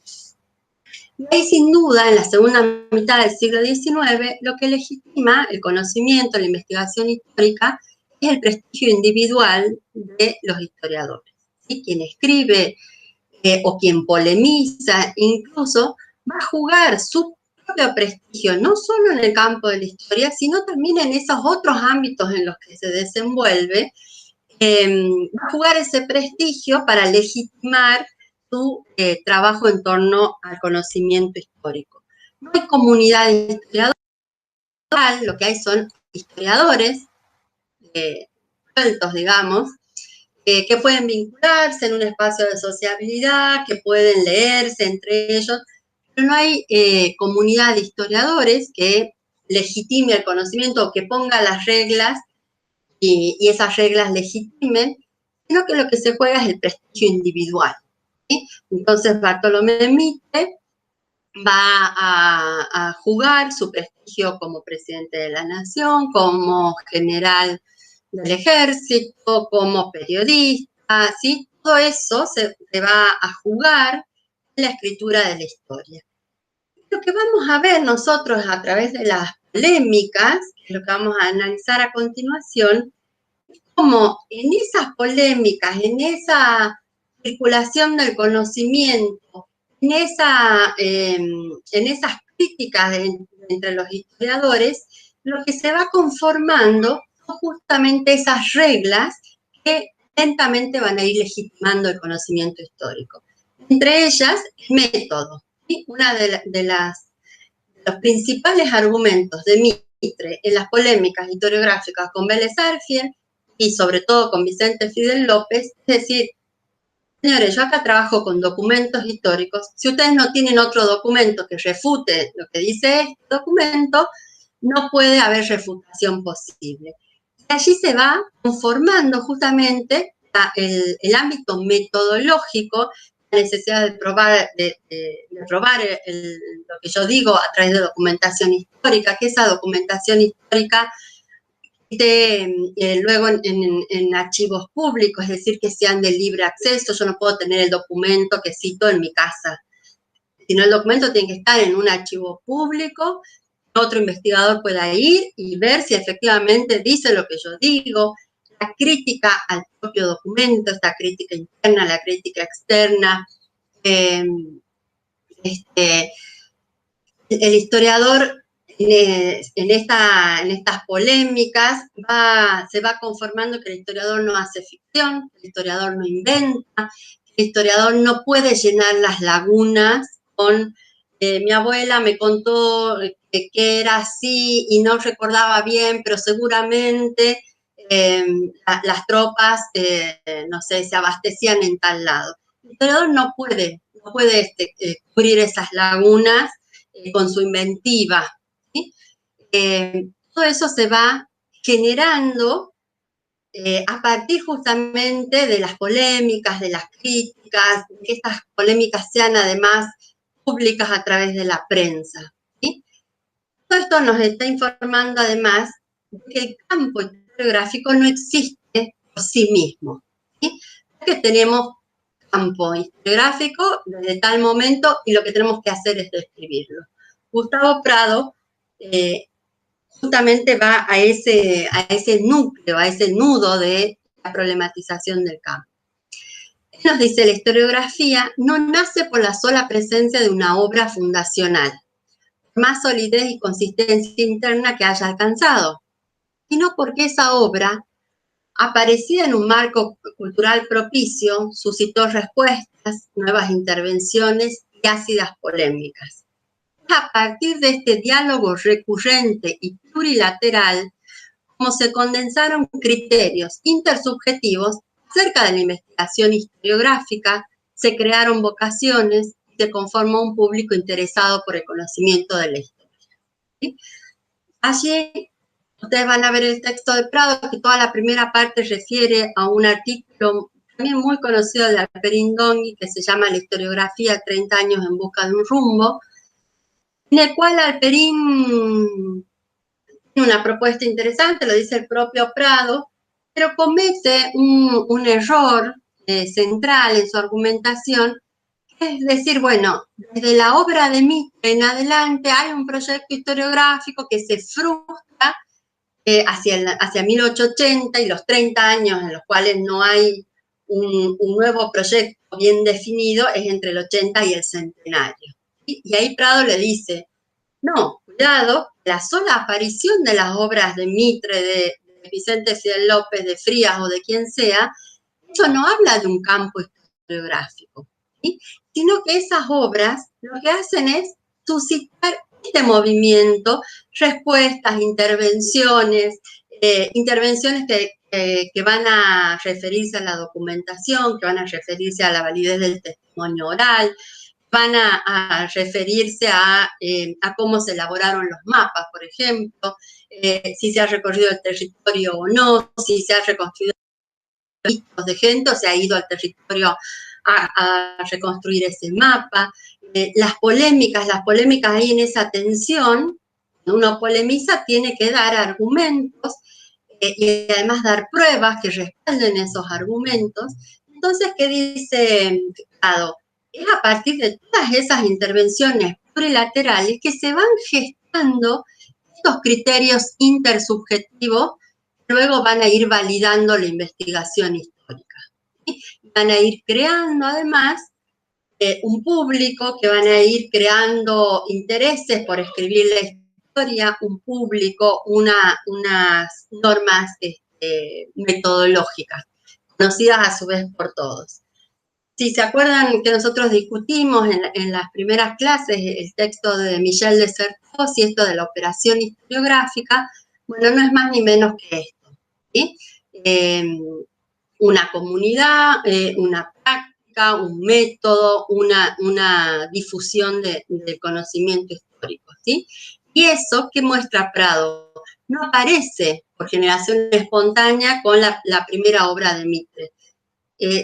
Y ahí, sin duda, en la segunda mitad del siglo XIX, lo que legitima el conocimiento, la investigación histórica, es el prestigio individual de los historiadores. ¿Sí? Quien escribe o quien polemiza, incluso, va a jugar su propio prestigio, no solo en el campo de la historia, sino también en esos otros ámbitos en los que se desenvuelve, va a jugar ese prestigio para legitimar su trabajo en torno al conocimiento histórico. No hay comunidad de historiadores, lo que hay son historiadores sueltos, digamos, que pueden vincularse en un espacio de sociabilidad, que pueden leerse entre ellos, pero no hay comunidad de historiadores que legitime el conocimiento o que ponga las reglas y esas reglas legitimen, sino que lo que se juega es el prestigio individual. ¿Sí? Entonces Bartolomé Mitre va a jugar su prestigio como presidente de la nación, como general del ejército, como periodista, ¿sí? Todo eso se va a jugar en la escritura de la historia. Lo que vamos a ver nosotros a través de las polémicas, que es lo que vamos a analizar a continuación, es como en esas polémicas, en esa circulación del conocimiento, en esas críticas entre los historiadores, lo que se va conformando son justamente esas reglas que lentamente van a ir legitimando el conocimiento histórico. Entre ellas, el método. ¿Sí? Una de los principales argumentos de Mitre en las polémicas historiográficas con Vélez Sarsfield y sobre todo con Vicente Fidel López, es decir, señores, yo acá trabajo con documentos históricos. Si ustedes no tienen otro documento que refute lo que dice este documento, no puede haber refutación posible. Y allí se va conformando justamente el ámbito metodológico, la necesidad de probar, lo que yo digo a través de documentación histórica, que esa documentación histórica luego en archivos públicos, es decir, que sean de libre acceso. Yo no puedo tener el documento que cito en mi casa, sino el documento tiene que estar en un archivo público, otro investigador pueda ir y ver si efectivamente dice lo que yo digo. La crítica al propio documento, esta crítica interna, la crítica externa. El historiador en estas polémicas se va conformando que el historiador no hace ficción, el historiador no inventa, el historiador no puede llenar las lagunas con mi abuela me contó que era así y no recordaba bien, pero seguramente las tropas, no sé, se abastecían en tal lado. El historiador no puede cubrir esas lagunas con su inventiva, ¿sí? Todo eso se va generando a partir justamente de las polémicas, de las críticas, que estas polémicas sean además públicas a través de la prensa, ¿sí? Todo esto nos está informando además de que el campo historiográfico no existe por sí mismo, ¿sí? Que tenemos campo historiográfico desde tal momento y lo que tenemos que hacer es describirlo. Gustavo Prado justamente va a ese núcleo, a ese nudo de la problematización del campo. Él nos dice, la historiografía no nace por la sola presencia de una obra fundacional, más solidez y consistencia interna que haya alcanzado, sino porque esa obra, aparecida en un marco cultural propicio, suscitó respuestas, nuevas intervenciones y ácidas polémicas. A partir de este diálogo recurrente y plurilateral, como se condensaron criterios intersubjetivos acerca de la investigación historiográfica, se crearon vocaciones y se conformó un público interesado por el conocimiento de la historia. ¿Sí? Allí ustedes van a ver el texto de Prado, que toda la primera parte refiere a un artículo también muy conocido de Alperín Dongui, que se llama La historiografía, 30 años en busca de un rumbo, en el cual Alperín tiene una propuesta interesante, lo dice el propio Prado, pero comete un error central en su argumentación, es decir, bueno, desde la obra de Mitre en adelante hay un proyecto historiográfico que se frustra hacia 1880 y los 30 años en los cuales no hay un nuevo proyecto bien definido es entre el 80 y el centenario. Y ahí Prado le dice, no, cuidado, la sola aparición de las obras de Mitre, de Vicente Fidel López, de Frías o de quien sea, eso no habla de un campo historiográfico, ¿sí? Sino que esas obras lo que hacen es suscitar este movimiento, respuestas, intervenciones que van a referirse a la documentación, que van a referirse a la validez del testimonio oral, van a referirse a cómo se elaboraron los mapas, por ejemplo, si se ha recorrido el territorio o no, si se ha reconstruido de gente o se ha ido al territorio a reconstruir ese mapa. Las polémicas ahí en esa tensión, uno polemiza, tiene que dar argumentos y además dar pruebas que respalden esos argumentos. Entonces, ¿qué dice Prado? Es a partir de todas esas intervenciones plurilaterales que se van gestando estos criterios intersubjetivos que luego van a ir validando la investigación histórica. ¿Sí? Van a ir creando además un público, que van a ir creando intereses por escribir la historia, un público, unas normas metodológicas, conocidas a su vez por todos. Si se acuerdan que nosotros discutimos en las primeras clases el texto de Michel de Certeau y esto de la operación historiográfica, bueno, no es más ni menos que esto, ¿sí? eh, una comunidad, una práctica, un método, una difusión del conocimiento histórico, ¿sí? Y eso que muestra Prado no aparece por generación espontánea con la primera obra de Mitre,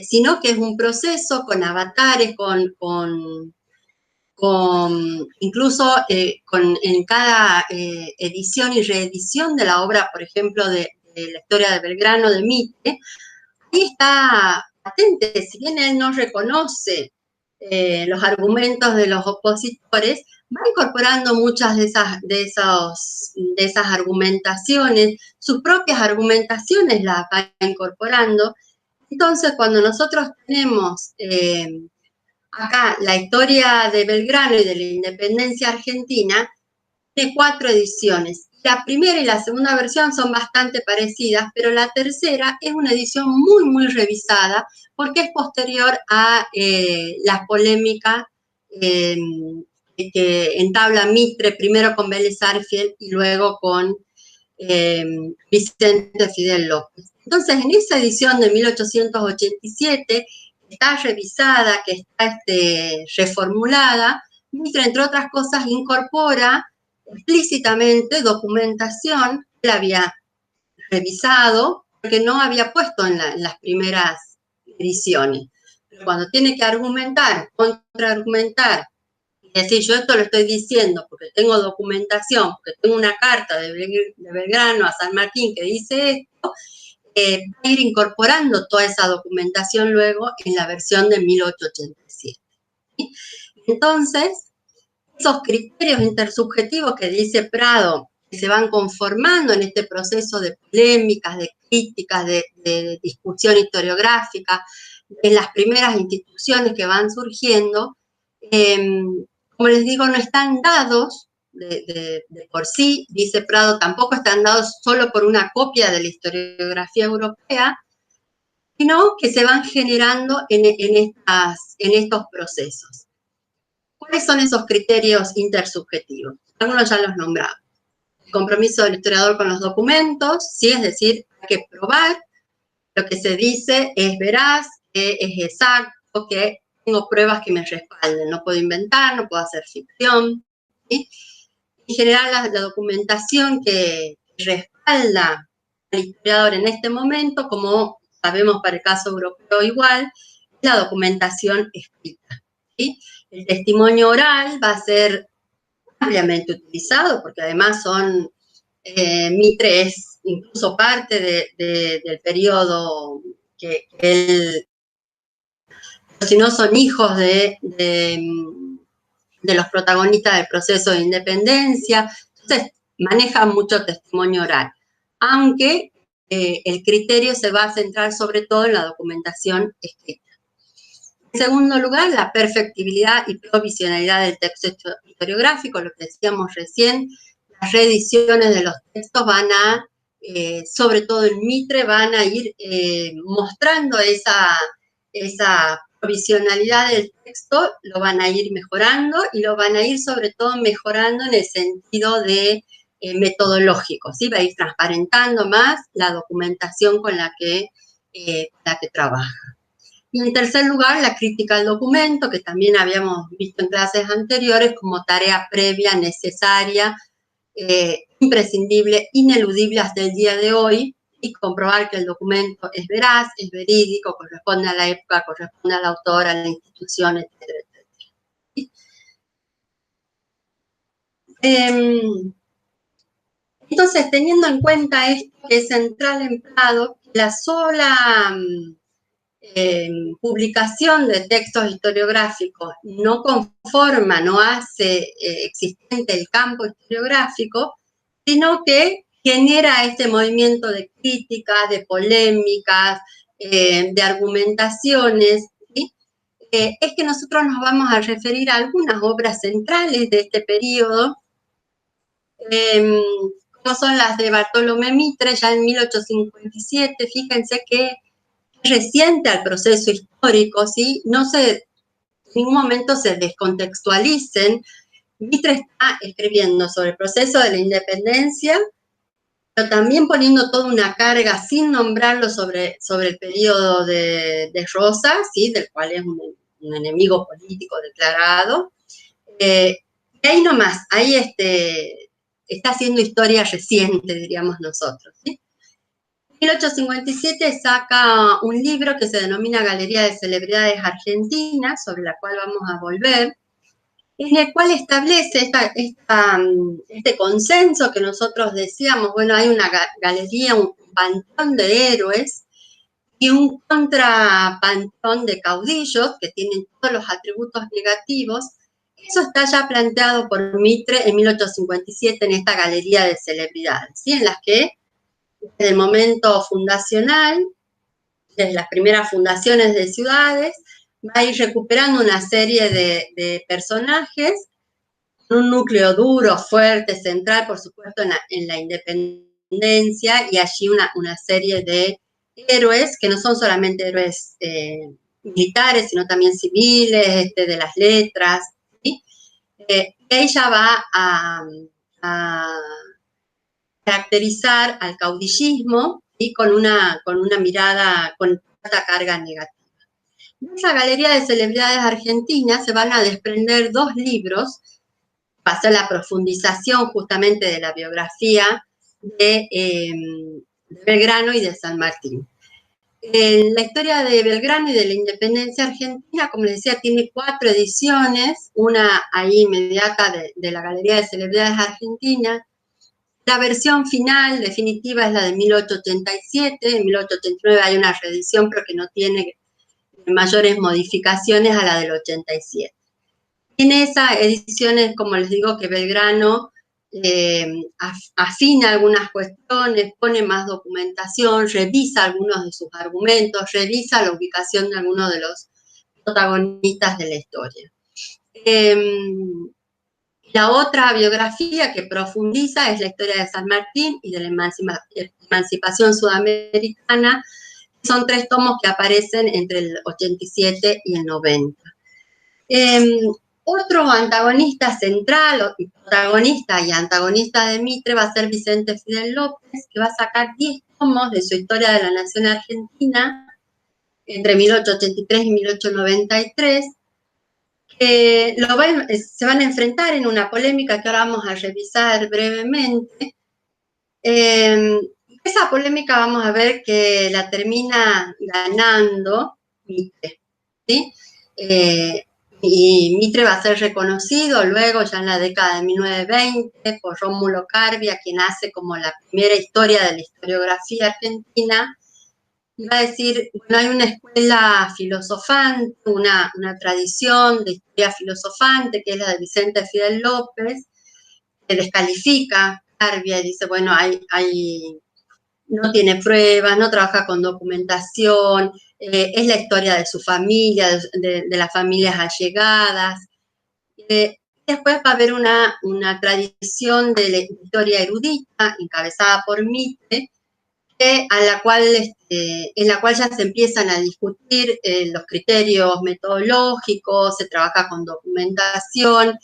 sino que es un proceso con avatares, incluso en cada edición y reedición de la obra, por ejemplo, de la historia de Belgrano de Mitre, ahí está patente, si bien él no reconoce los argumentos de los opositores, va incorporando muchas de esas argumentaciones, sus propias argumentaciones las va incorporando. Entonces, cuando nosotros tenemos acá la historia de Belgrano y de la independencia argentina, tiene 4 ediciones. La primera y la segunda versión son bastante parecidas, pero la tercera es una edición muy, muy revisada porque es posterior a la polémica que entabla Mitre, primero con Vélez Sarsfield y luego con Vicente Fidel López. Entonces, en esa edición de 1887, está revisada, que está reformulada, Mitre, entre otras cosas, incorpora explícitamente documentación que él había revisado, que no había puesto en las primeras ediciones. Pero cuando tiene que argumentar, contraargumentar, y decir, yo esto lo estoy diciendo porque tengo documentación, porque tengo una carta de Belgrano a San Martín que dice esto, va a ir incorporando toda esa documentación luego en la versión de 1887. ¿Sí? Entonces, esos criterios intersubjetivos que dice Prado, que se van conformando en este proceso de polémicas, de críticas, de discusión historiográfica, en las primeras instituciones que van surgiendo, como les digo, no están dados de por sí, dice Prado, tampoco están dados solo por una copia de la historiografía europea, sino que se van generando en estos procesos. ¿Cuáles son esos criterios intersubjetivos? Algunos ya los nombramos. El compromiso del historiador con los documentos, ¿sí? Es decir, hay que probar lo que se dice es veraz, que es exacto, que tengo pruebas que me respalden. No puedo inventar, no puedo hacer ficción. ¿Sí? En general, la documentación que respalda al historiador en este momento, como sabemos para el caso europeo igual, es la documentación escrita. ¿Sí? El testimonio oral va a ser ampliamente utilizado, porque además Mitre es incluso parte del periodo que él, si no son hijos de los protagonistas del proceso de independencia, entonces maneja mucho testimonio oral, aunque el criterio se va a centrar sobre todo en la documentación escrita. En segundo lugar, la perfectibilidad y provisionalidad del texto historiográfico, lo que decíamos recién, las reediciones de los textos van a, sobre todo en Mitre, van a ir mostrando esa provisionalidad del texto, lo van a ir mejorando y lo van a ir sobre todo mejorando en el sentido de metodológico, ¿sí? Va a ir transparentando más la documentación con la que trabaja. Y en tercer lugar, la crítica al documento, que también habíamos visto en clases anteriores como tarea previa, necesaria, imprescindible, ineludible hasta el día de hoy, y comprobar que el documento es veraz, es verídico, corresponde a la época, corresponde al autor, a la institución, etcétera, etcétera. Entonces, teniendo en cuenta esto, que es central en Prado, la sola publicación de textos historiográficos no conforma, no hace existente el campo historiográfico, sino que genera este movimiento de críticas, de polémicas, de argumentaciones. ¿Sí? Es que nosotros nos vamos a referir a algunas obras centrales de este periodo, como son las de Bartolomé Mitre, ya en 1857. Fíjense que reciente al proceso histórico, ¿sí? En ningún momento se descontextualicen. Mitre está escribiendo sobre el proceso de la independencia pero también poniendo toda una carga sin nombrarlo sobre el periodo de Rosas, ¿sí? Del cual es un enemigo político declarado. Y ahí nomás, ahí está haciendo historia reciente, diríamos nosotros, ¿sí? En 1857 saca un libro que se denomina Galería de Celebridades Argentinas, sobre la cual vamos a volver, en el cual establece este consenso que nosotros decíamos, bueno, hay una galería, un panteón de héroes y un contrapanteón de caudillos que tienen todos los atributos negativos. Eso está ya planteado por Mitre en 1857 en esta galería de celebridades, ¿sí? En las que desde el momento fundacional, desde las primeras fundaciones de ciudades, va a ir recuperando una serie de personajes, un núcleo duro, fuerte, central, por supuesto, en la independencia, y allí una serie de héroes, que no son solamente héroes militares, sino también civiles, de las letras, ¿sí? Ella va a caracterizar al caudillismo, ¿sí? con una mirada, con esta carga negativa. De esa galería de celebridades argentinas se van a desprender dos libros, va a ser la profundización justamente de la biografía de Belgrano y de San Martín. La historia de Belgrano y de la independencia argentina, como les decía, tiene 4 ediciones, una ahí inmediata de la Galería de Celebridades Argentinas. La versión final, definitiva, es la de 1887. En 1889 hay una reedición, pero que no tiene mayores modificaciones a la del 87. En esa edición es, como les digo, que Belgrano afina algunas cuestiones, pone más documentación, revisa algunos de sus argumentos, revisa la ubicación de algunos de los protagonistas de la historia. La otra biografía que profundiza es la historia de San Martín y de la emancipación sudamericana. Son 3 tomos que aparecen entre el 87 y el 90. Otro antagonista central, protagonista y antagonista de Mitre va a ser Vicente Fidel López, que va a sacar 10 tomos de su historia de la nación argentina entre 1883 y 1893, que se van a enfrentar en una polémica que ahora vamos a revisar brevemente. Esa polémica vamos a ver que la termina ganando Mitre, ¿sí? Y Mitre va a ser reconocido luego, ya en la década de 1920, por Rómulo Carbia, quien hace como la primera historia de la historiografía argentina. Y va a decir, bueno, hay una escuela filosofante, una tradición de historia filosofante, que es la de Vicente Fidel López, que descalifica Carbia y dice, bueno, no tiene pruebas, no trabaja con documentación, es la historia de su familia, de las familias allegadas. Después va a haber una tradición de la historia erudita, encabezada por Mitre, en la cual ya se empiezan a discutir los criterios metodológicos, se trabaja con documentación,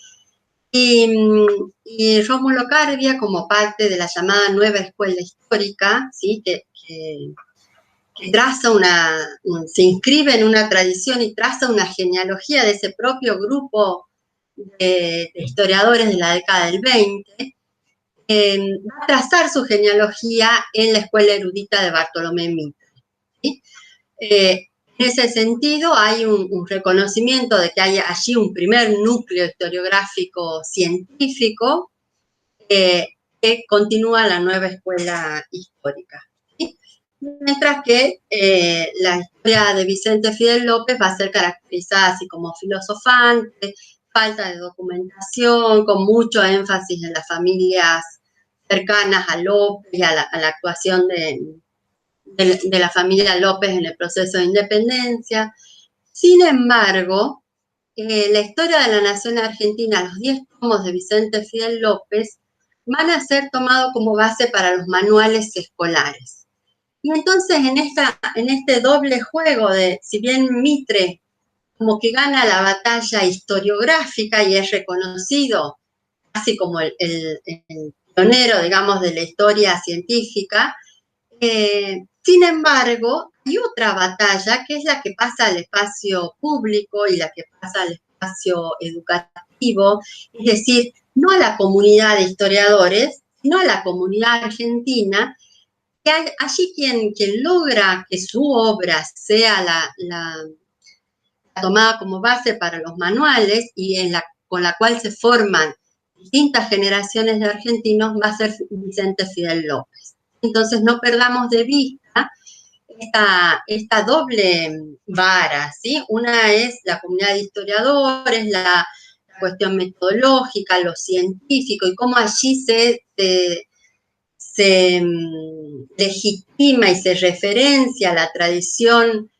y Rómulo Carbia, como parte de la llamada nueva escuela histórica, ¿sí? que traza se inscribe en una tradición y traza una genealogía de ese propio grupo de historiadores de la década del 20, va a trazar su genealogía en la escuela erudita de Bartolomé Mitre, ¿sí? En ese sentido, hay un reconocimiento de que hay allí un primer núcleo historiográfico científico que continúa la nueva escuela histórica, ¿sí? Mientras que la historia de Vicente Fidel López va a ser caracterizada así como filosofante, falta de documentación, con mucho énfasis en las familias cercanas a López y a la actuación de la familia López en el proceso de independencia. Sin embargo, la historia de la nación argentina, los 10 tomos de Vicente Fidel López, van a ser tomados como base para los manuales escolares. Y entonces en este doble juego de, si bien Mitre como que gana la batalla historiográfica y es reconocido casi como el pionero, digamos, de la historia científica. Sin embargo, hay otra batalla que es la que pasa al espacio público y la que pasa al espacio educativo, es decir, no a la comunidad de historiadores, sino a la comunidad argentina, que allí quien logra que su obra sea la tomada como base para los manuales y con la cual se forman distintas generaciones de argentinos va a ser Vicente Fidel López. Entonces no perdamos de vista esta doble vara, ¿sí? Una es la comunidad de historiadores, la cuestión metodológica, lo científico y cómo allí se legitima y se referencia la tradición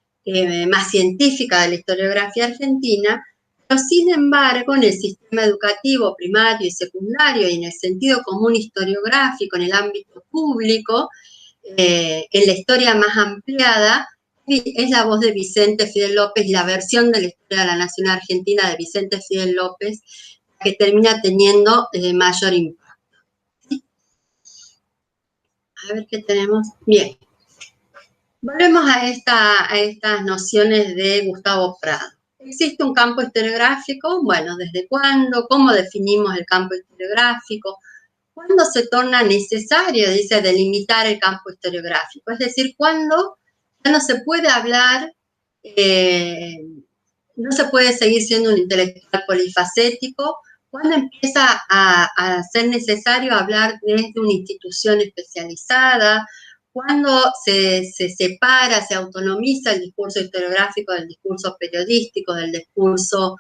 más científica de la historiografía argentina, pero sin embargo en el sistema educativo primario y secundario y en el sentido común historiográfico, en el ámbito público, en la historia más ampliada, es la voz de Vicente Fidel López, la versión de la historia de la nación argentina de Vicente Fidel López, que termina teniendo mayor impacto. A ver qué tenemos. Bien. Volvemos a estas nociones de Gustavo Prado. ¿Existe un campo historiográfico? Bueno, ¿desde cuándo? ¿Cómo definimos el campo historiográfico? ¿Cuándo se torna necesario, dice, delimitar el campo historiográfico? Es decir, ¿cuándo ya no se puede hablar, no se puede seguir siendo un intelectual polifacético? ¿Cuándo empieza a ser necesario hablar desde una institución especializada? ¿Cuándo se separa, se autonomiza el discurso historiográfico del discurso periodístico, del discurso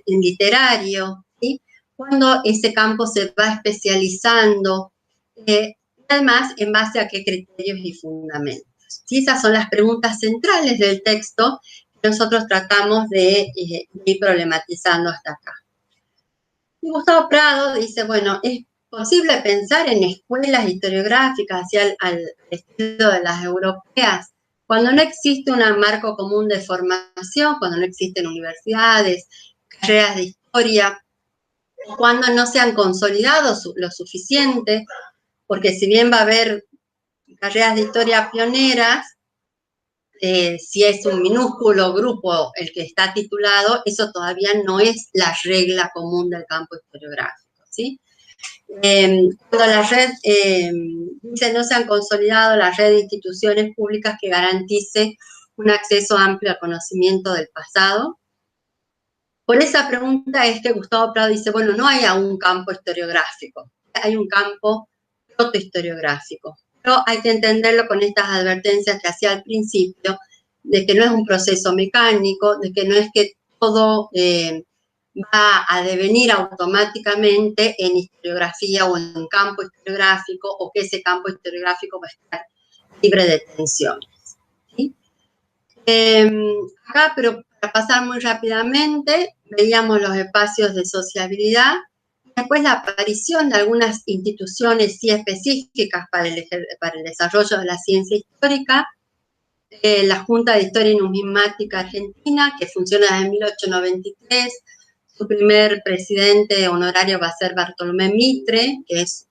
literario? ¿Sí? Cuando ese campo se va especializando, además, en base a qué criterios y fundamentos. ¿Sí? Esas son las preguntas centrales del texto que nosotros tratamos de ir problematizando hasta acá. Y Gustavo Prado dice, bueno, es posible pensar en escuelas historiográficas hacia al estilo de las europeas, cuando no existe un marco común de formación, cuando no existen universidades, carreras de historia, cuando no se han consolidado lo suficiente, porque si bien va a haber carreras de historia pioneras, si es un minúsculo grupo el que está titulado, eso todavía no es la regla común del campo historiográfico, ¿sí? Cuando la red, dice, no se han consolidado la red de instituciones públicas que garantice un acceso amplio al conocimiento del pasado. Por esa pregunta es que Gustavo Prado dice, bueno, no hay aún un campo historiográfico, hay un campo protohistoriográfico, pero hay que entenderlo con estas advertencias que hacía al principio, de que no es un proceso mecánico, de que no es que todo va a devenir automáticamente en historiografía o en campo historiográfico, o que ese campo historiográfico va a estar libre de tensiones. ¿Sí? Acá, pero para pasar muy rápidamente, veíamos los espacios de sociabilidad, después la aparición de algunas instituciones sí específicas para el desarrollo de la ciencia histórica, la Junta de Historia y Numismática Argentina, que funciona desde 1893, su primer presidente honorario va a ser Bartolomé Mitre, que es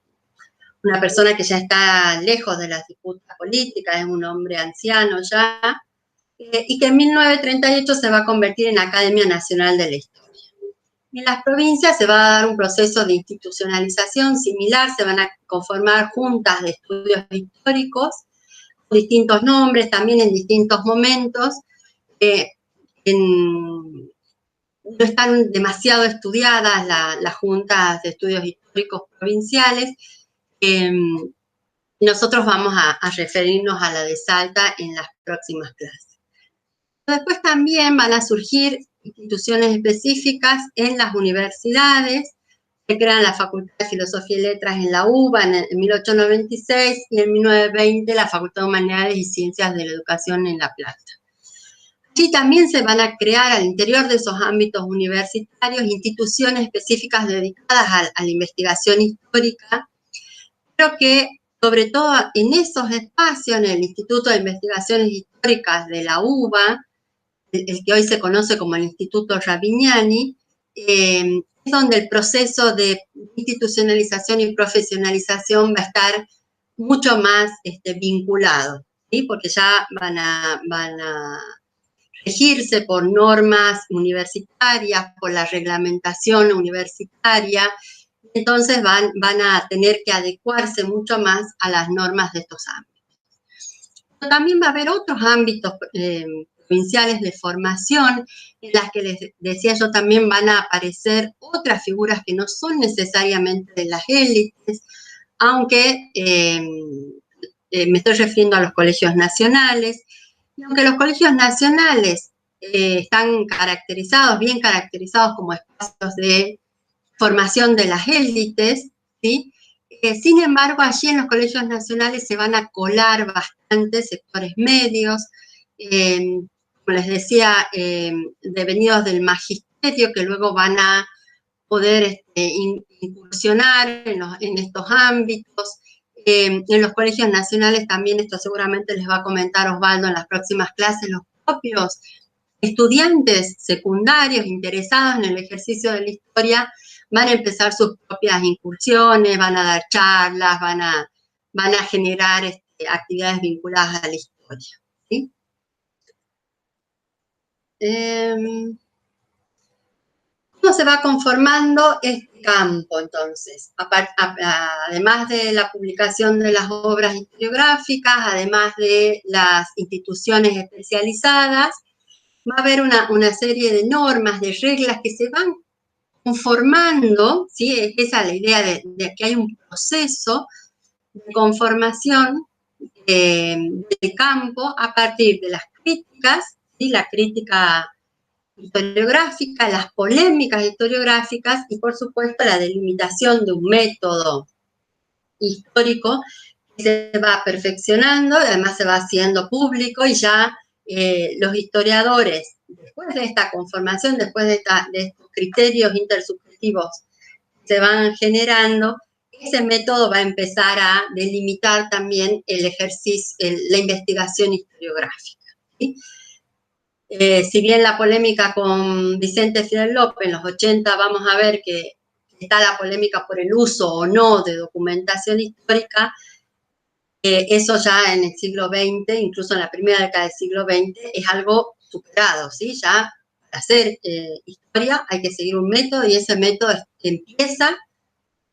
una persona que ya está lejos de las disputas políticas, es un hombre anciano ya, y que en 1938 se va a convertir en Academia Nacional de la Historia. En las provincias se va a dar un proceso de institucionalización similar, se van a conformar juntas de estudios históricos, con distintos nombres, también en distintos momentos. No están demasiado estudiadas las juntas de estudios históricos provinciales. Nosotros vamos a referirnos a la de Salta en las próximas clases. Después también van a surgir instituciones específicas en las universidades. Se crean la Facultad de Filosofía y Letras en la UBA en 1896 y en 1920 la Facultad de Humanidades y Ciencias de la Educación en La Plata. Allí también se van a crear al interior de esos ámbitos universitarios instituciones específicas dedicadas a la investigación histórica, pero que sobre todo en esos espacios, en el Instituto de Investigaciones Históricas de la UBA, el que hoy se conoce como el Instituto Ravignani, es donde el proceso de institucionalización y profesionalización va a estar mucho más vinculado, ¿sí? Porque ya van a regirse por normas universitarias, por la reglamentación universitaria, entonces van a tener que adecuarse mucho más a las normas de estos ámbitos. Pero también va a haber otros ámbitos provinciales de formación, en las que les decía yo también van a aparecer otras figuras que no son necesariamente de las élites, aunque me estoy refiriendo a los colegios nacionales, y aunque los colegios nacionales están bien caracterizados como espacios de formación de las élites, ¿sí? Sin embargo, allí en los colegios nacionales se van a colar bastantes sectores medios, como les decía, devenidos del magisterio, que luego van a poder incursionar en estos ámbitos. En los colegios nacionales también, esto seguramente les va a comentar Osvaldo en las próximas clases, los propios estudiantes secundarios interesados en el ejercicio de la historia van a empezar sus propias incursiones, van a dar charlas, van a generar actividades vinculadas a la historia, ¿sí? ¿Cómo se va conformando este campo, entonces? Además de la publicación de las obras historiográficas, además de las instituciones especializadas, va a haber una serie de normas, de reglas que se van conformando, ¿sí? Esa es la idea de que hay un proceso de conformación del campo a partir de las críticas, ¿sí? La crítica historiográfica, las polémicas historiográficas y, por supuesto, la delimitación de un método histórico que se va perfeccionando, además se va haciendo público y ya los historiadores, después de esta conformación, después de estos criterios intersubjetivos que se van generando, ese método va a empezar a delimitar también el ejercicio, la investigación historiográfica, ¿sí? Si bien la polémica con Vicente Fidel López en los 80 vamos a ver que está la polémica por el uso o no de documentación histórica, eso ya en el siglo XX, incluso en la primera década del siglo XX, es algo superado, ¿sí? Ya para hacer historia hay que seguir un método y ese método empieza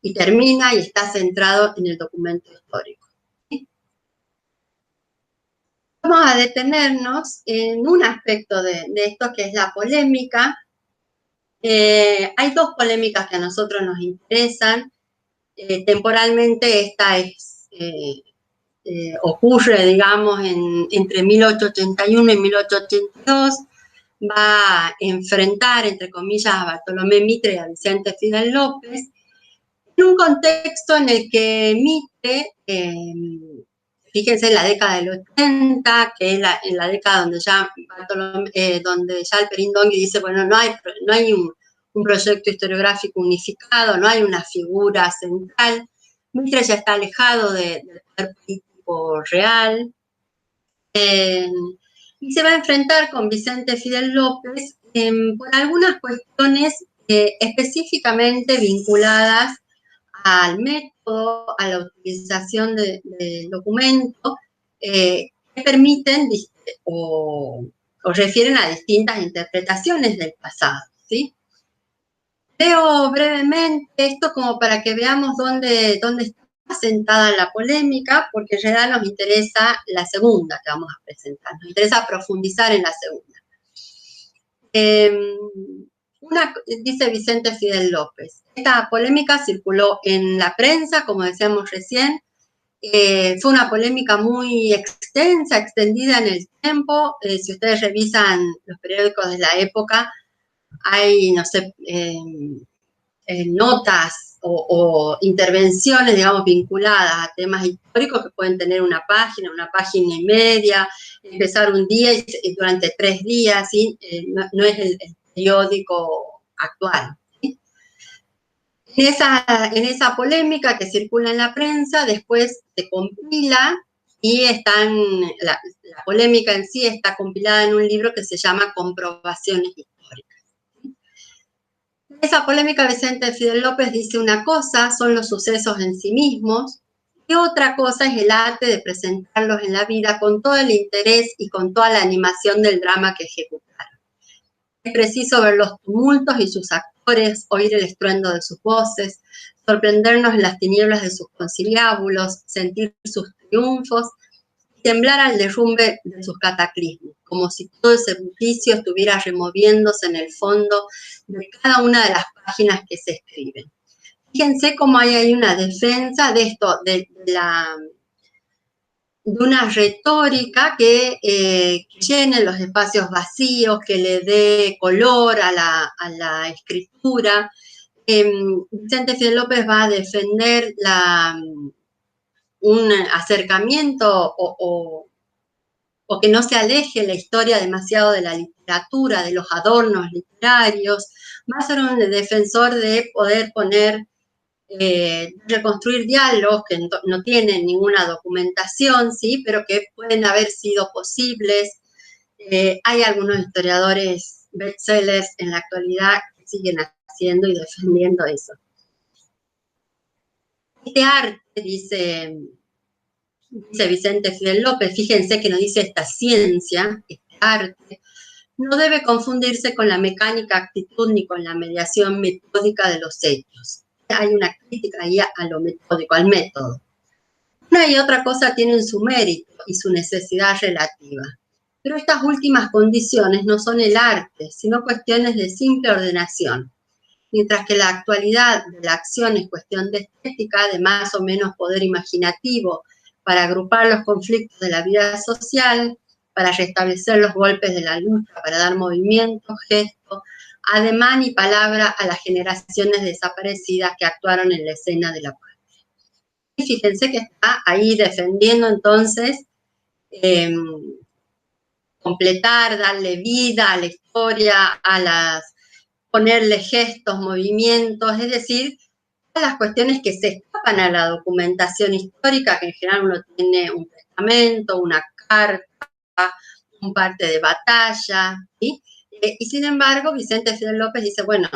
y termina y está centrado en el documento histórico. Vamos a detenernos en un aspecto de esto que es la polémica. Hay dos polémicas que a nosotros nos interesan. Temporalmente esta ocurre, digamos, entre 1881 y 1882. Va a enfrentar, entre comillas, a Bartolomé Mitre y a Vicente Fidel López, en un contexto en el que Mitre, fíjense en la década del 80, que es en la década donde ya Alperín Dongui dice, bueno, no hay un proyecto historiográfico unificado, no hay una figura central. Mitre ya está alejado del poder político real, y se va a enfrentar con Vicente Fidel López por algunas cuestiones específicamente vinculadas al método, a la utilización de documentos que permiten o refieren a distintas interpretaciones del pasado, ¿sí? Leo brevemente esto como para que veamos dónde está sentada la polémica, porque en realidad nos interesa la segunda que vamos a presentar, nos interesa profundizar en la segunda. Dice Vicente Fidel López, esta polémica circuló en la prensa, como decíamos recién, fue una polémica muy extensa, extendida en el tiempo. Si ustedes revisan los periódicos de la época, hay, no sé, notas o intervenciones, digamos, vinculadas a temas históricos que pueden tener una página y media, empezar un día y durante 3 días, ¿sí? No es el periódico actual, ¿sí? En esa polémica que circula en la prensa, después se compila y la polémica en sí está compilada en un libro que se llama Comprobaciones históricas. Esa polémica, Vicente Fidel López dice una cosa, son los sucesos en sí mismos, y otra cosa es el arte de presentarlos en la vida con todo el interés y con toda la animación del drama que ejecutaron. Es preciso ver los tumultos y sus actores, oír el estruendo de sus voces, sorprendernos en las tinieblas de sus conciliábulos, sentir sus triunfos, temblar al derrumbe de sus cataclismos, como si todo ese bullicio estuviera removiéndose en el fondo de cada una de las páginas que se escriben. Fíjense cómo hay ahí una defensa de esto, de una retórica que llene los espacios vacíos, que le dé color a la escritura. Vicente Fidel López va a defender un acercamiento o que no se aleje la historia demasiado de la literatura, de los adornos literarios, va a ser un defensor de poder poner, reconstruir diálogos que no tienen ninguna documentación, ¿sí? Pero que pueden haber sido posibles. Hay algunos historiadores bestsellers en la actualidad que siguen haciendo y defendiendo eso. Este arte, dice Vicente Fidel López, fíjense que no dice esta ciencia, este arte, no debe confundirse con la mecánica actitud ni con la mediación metódica de los hechos. Hay una crítica ahí a lo metódico, al método. Una y otra cosa tienen su mérito y su necesidad relativa. Pero estas últimas condiciones no son el arte, sino cuestiones de simple ordenación. Mientras que la actualidad de la acción es cuestión de estética, de más o menos poder imaginativo, para agrupar los conflictos de la vida social, para restablecer los golpes de la lucha, para dar movimiento, gesto, ademán y palabra a las generaciones desaparecidas que actuaron en la escena de la patria. Y fíjense que está ahí defendiendo entonces completar, darle vida a la historia, ponerle gestos, movimientos, es decir, las cuestiones que se escapan a la documentación histórica, que en general uno tiene un testamento, una carta, un parte de batalla, ¿sí? Y sin embargo, Vicente Fidel López dice, bueno,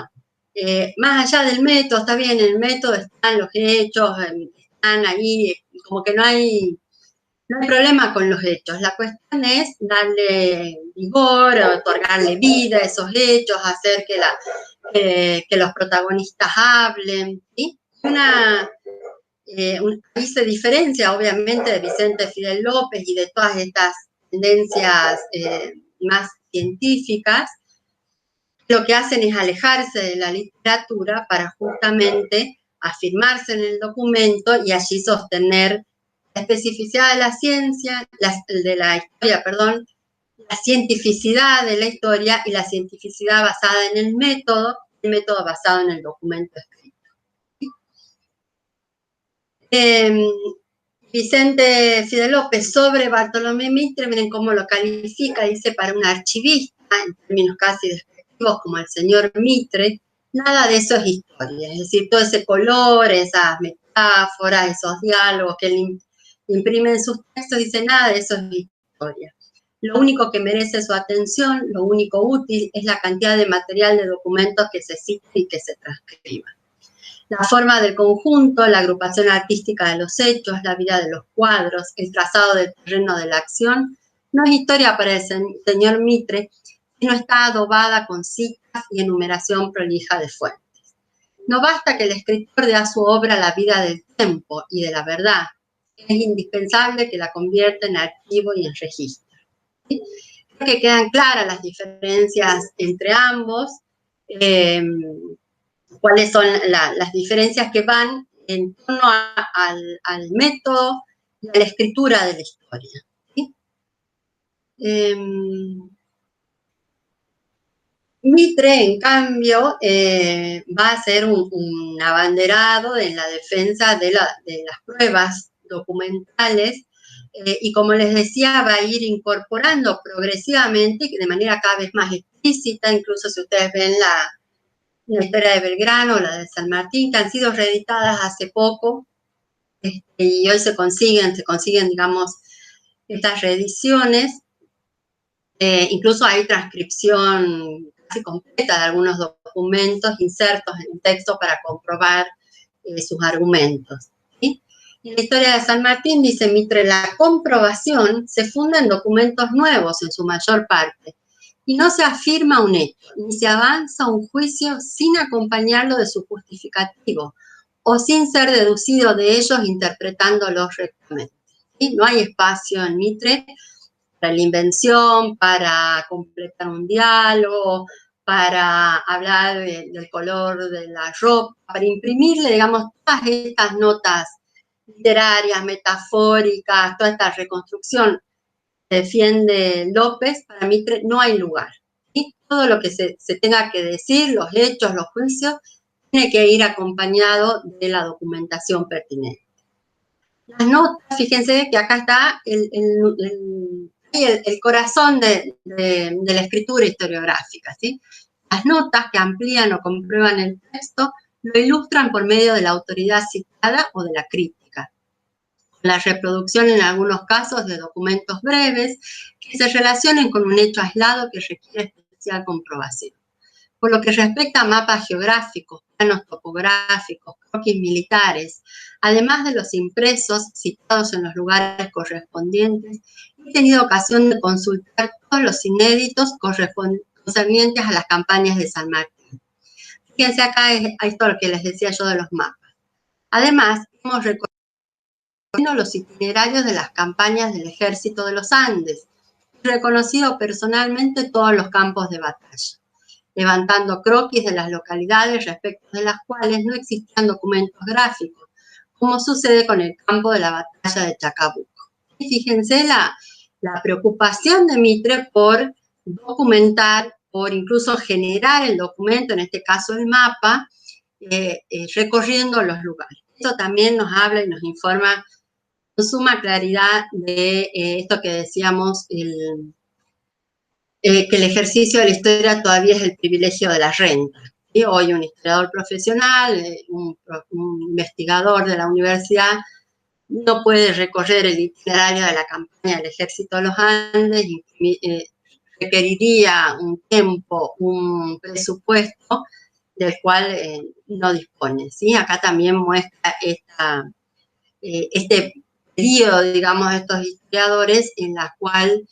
más allá del método, está bien, en el método están los hechos, están ahí, como que no hay problema con los hechos. La cuestión es darle vigor, otorgarle vida a esos hechos, hacer que los protagonistas hablen, ¿sí? Ahí se diferencia, obviamente, de Vicente Fidel López y de todas estas tendencias más científicas. Lo que hacen es alejarse de la literatura para justamente afirmarse en el documento y allí sostener la especificidad de la ciencia, de la historia, perdón, la cientificidad de la historia y la cientificidad basada en el método basado en el documento escrito. Vicente Fidel López sobre Bartolomé Mitre, miren cómo lo califica, dice para un archivista, en términos casi despectivos como el señor Mitre, nada de eso es historia, es decir, todo ese color, esas metáforas, esos diálogos que él imprime en sus textos, dice nada de eso es historia. Lo único que merece su atención, lo único útil, es la cantidad de material de documentos que se cita y que se transcriba. La forma del conjunto, la agrupación artística de los hechos, la vida de los cuadros, el trazado del terreno de la acción, no es historia para el señor Mitre, sino está adobada con citas y enumeración prolija de fuentes. No basta que el escritor dé a su obra la vida del tiempo y de la verdad, es indispensable que la convierta en archivo y en registro. ¿Sí? Creo que quedan claras las diferencias entre ambos, cuáles son las diferencias que van en torno al método y a la escritura de la historia. ¿Sí? Mitre, en cambio, va a ser un abanderado en la defensa de las pruebas documentales y, como les decía, va a ir incorporando progresivamente, de manera cada vez más explícita, incluso si ustedes ven la historia de Belgrano, la de San Martín, que han sido reeditadas hace poco, y hoy se consiguen, digamos, estas reediciones. Incluso hay transcripción casi completa de algunos documentos insertos en el texto para comprobar sus argumentos. ¿Sí? En la historia de San Martín dice Mitre, la comprobación se funda en documentos nuevos en su mayor parte, y no se afirma un hecho, ni se avanza un juicio sin acompañarlo de su justificativo, o sin ser deducido de ellos interpretándolos rectamente. ¿Sí? No hay espacio en Mitre para la invención, para completar un diálogo, para hablar del color de la ropa, para imprimirle, digamos, todas estas notas literarias, metafóricas, toda esta reconstrucción que defiende López, para Mitre no hay lugar. ¿Sí? Todo lo que se tenga que decir, los hechos, los juicios, tiene que ir acompañado de la documentación pertinente. Las notas, fíjense que acá está el corazón de la escritura historiográfica, ¿sí? Las notas que amplían o comprueban el texto lo ilustran por medio de la autoridad citada o de la crítica. La reproducción en algunos casos de documentos breves que se relacionen con un hecho aislado que requiere especial comprobación. Por lo que respecta a mapas geográficos, planos topográficos, croquis militares, además de los impresos citados en los lugares correspondientes, he tenido ocasión de consultar todos los inéditos concernientes a las campañas de San Martín. Fíjense acá esto lo que les decía yo de los mapas. Además, hemos recorrido los itinerarios de las campañas del Ejército de los Andes y reconocido personalmente todos los campos de batalla, levantando croquis de las localidades respecto de las cuales no existían documentos gráficos, como sucede con el campo de la batalla de Chacabuco. Y fíjense la preocupación de Mitre por documentar, por incluso generar el documento, en este caso el mapa, recorriendo los lugares. Esto también nos habla y nos informa con suma claridad de esto que decíamos, que el ejercicio de la historia todavía es el privilegio de la renta. ¿Sí? Hoy un historiador profesional, un investigador de la universidad, no puede recorrer el itinerario de la campaña del Ejército de los Andes, requeriría un tiempo, un presupuesto del cual no dispone. ¿Sí? Acá también muestra este periodo, digamos, de estos historiadores en la cual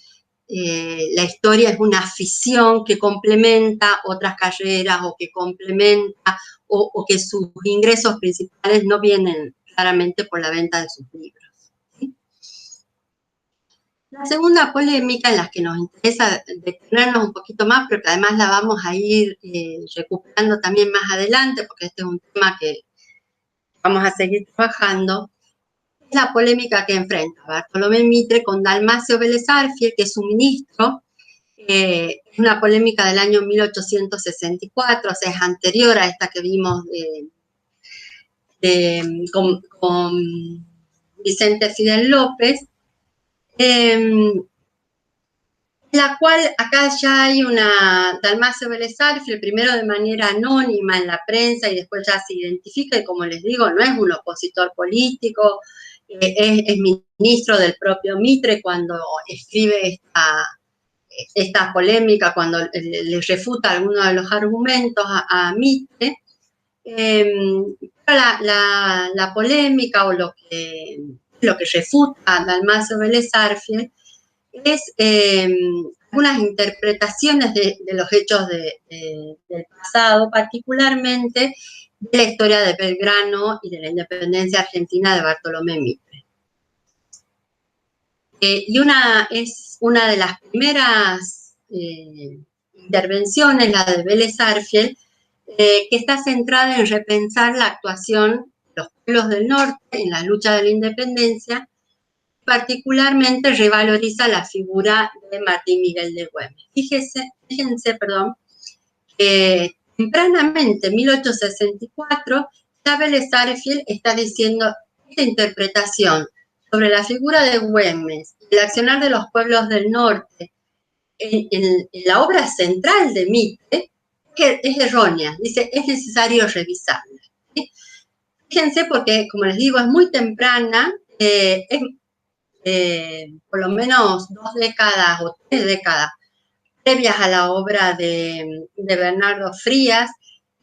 la historia es una afición que complementa otras carreras o que complementa o que sus ingresos principales no vienen claramente por la venta de sus libros. ¿Sí? La segunda polémica en la que nos interesa detenernos un poquito más, pero que además la vamos a ir recuperando también más adelante, porque este es un tema que vamos a seguir trabajando, es la polémica que enfrenta Bartolomé Mitre con Dalmacio Vélez Arfiel, que es su ministro. Es una polémica del año 1864, o sea, es anterior a esta que vimos con Vicente Fidel López, la cual acá ya hay una Dalmacio Vélez Arfiel, primero de manera anónima en la prensa y después ya se identifica, y como les digo, no es un opositor político, es ministro del propio Mitre cuando escribe esta polémica, cuando le refuta algunos de los argumentos a Mitre. La polémica o lo que refuta Dalmacio Vélez Arfiel es algunas interpretaciones de los hechos del pasado, particularmente de la historia de Belgrano y de la independencia argentina de Bartolomé Mitre. Y es una de las primeras intervenciones, la de Vélez Arfiel, que está centrada en repensar la actuación de los pueblos del norte en la lucha de la independencia. Particularmente revaloriza la figura de Martín Miguel de Güemes. Fíjense, que tempranamente, en 1864, ya Vélez Arfiel está diciendo esta interpretación sobre la figura de Güemes, el accionar de los pueblos del norte, en la obra central de Mitre, que es errónea. Dice, es necesario revisarla. ¿Sí? Fíjense porque, como les digo, es muy temprana, por lo menos 2 décadas o 3 décadas previas a la obra de Bernardo Frías.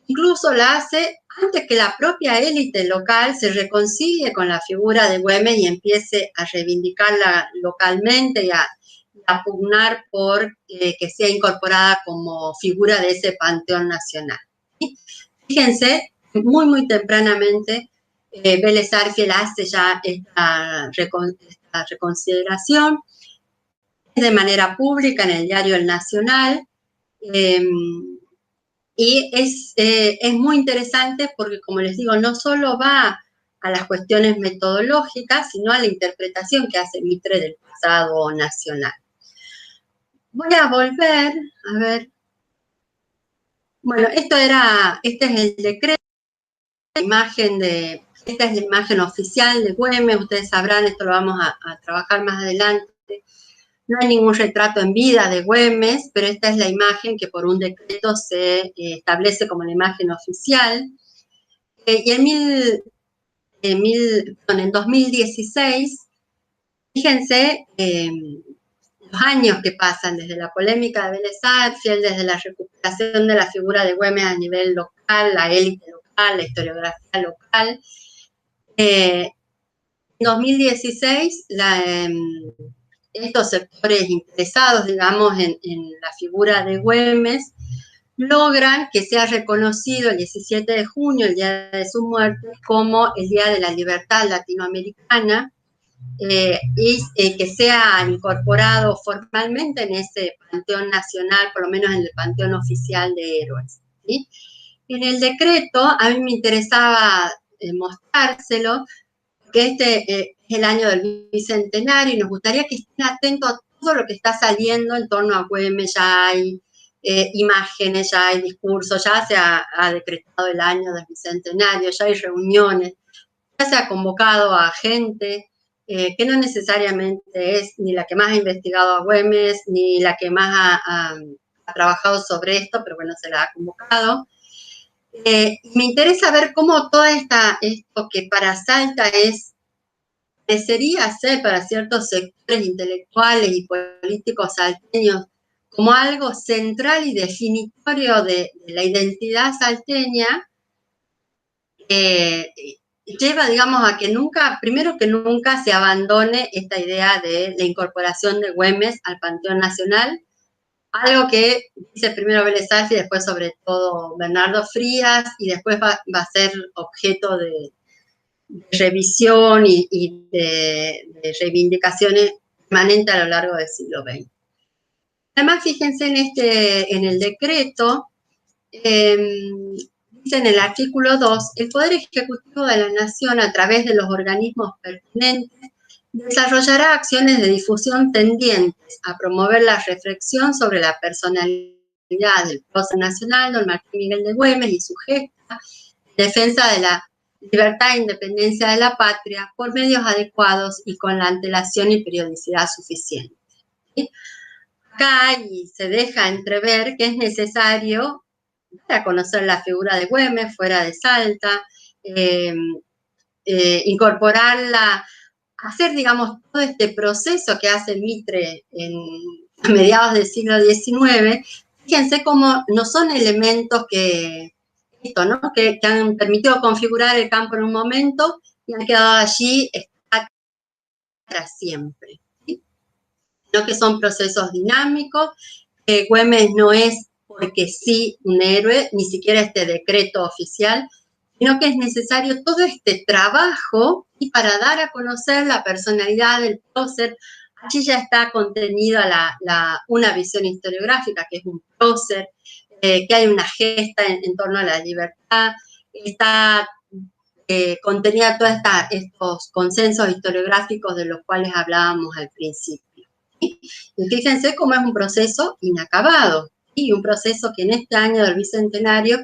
Incluso la hace antes que la propia élite local se reconcilie con la figura de Güemes y empiece a reivindicarla localmente y a pugnar por que sea incorporada como figura de ese panteón nacional. Fíjense, muy tempranamente, Vélez Arfiel hace ya esta reconsideración de manera pública en el diario El Nacional, y es muy interesante porque, como les digo, no solo va a las cuestiones metodológicas, sino a la interpretación que hace Mitre del pasado nacional. Voy a volver, a ver. Bueno, este es el decreto, esta es la imagen oficial de Güemes, ustedes sabrán, esto lo vamos a trabajar más adelante. No hay ningún retrato en vida de Güemes, pero esta es la imagen que por un decreto se establece como la imagen oficial. Y en 2016, fíjense los años que pasan desde la polémica de Vélez Arfiel, desde la recuperación de la figura de Güemes a nivel local, la élite local, la historiografía local. En 2016, estos sectores interesados, digamos, en la figura de Güemes, logran que sea reconocido el 17 de junio, el día de su muerte, como el Día de la Libertad Latinoamericana, y que sea incorporado formalmente en ese panteón nacional, por lo menos en el panteón oficial de héroes, ¿sí? En el decreto, a mí me interesaba mostrárselo, que este es el año del bicentenario y nos gustaría que estén atentos a todo lo que está saliendo en torno a Güemes. Ya hay imágenes, ya hay discursos, ya se ha decretado el año del bicentenario, ya hay reuniones, ya se ha convocado a gente que no necesariamente es ni la que más ha investigado a Güemes, ni la que más ha trabajado sobre esto, pero bueno, se la ha convocado. Me interesa ver cómo toda esto que para Salta parecería ser para ciertos sectores intelectuales y políticos salteños como algo central y definitorio de la identidad salteña, lleva, digamos, a que primero que nunca se abandone esta idea de la incorporación de Güemes al Panteón Nacional, algo que dice primero Vélez Arfiel y después sobre todo Bernardo Frías, y después va a ser objeto de revisión y de reivindicaciones permanentes a lo largo del siglo XX. Además, fíjense en el decreto, dice en el artículo 2, el Poder Ejecutivo de la Nación, a través de los organismos pertinentes, desarrollará acciones de difusión tendientes a promover la reflexión sobre la personalidad del prócer nacional, don Martín Miguel de Güemes, y su gesta en defensa de la libertad e independencia de la patria por medios adecuados y con la antelación y periodicidad suficiente. ¿Sí? Acá se deja entrever que es necesario para conocer la figura de Güemes fuera de Salta, incorporarla, hacer, digamos, todo este proceso que hace Mitre a mediados del siglo XIX. Fíjense cómo no son elementos que han permitido configurar el campo en un momento y han quedado allí para siempre, ¿sí? Sino que son procesos dinámicos. Güemes no es porque sí un héroe, ni siquiera este decreto oficial, sino que es necesario todo este trabajo y para dar a conocer la personalidad del prócer. Allí ya está contenida una visión historiográfica, que es un prócer, que hay una gesta en torno a la libertad, está contenida todos estos consensos historiográficos de los cuales hablábamos al principio. ¿Sí? Y fíjense cómo es un proceso inacabado, y un proceso que en este año del Bicentenario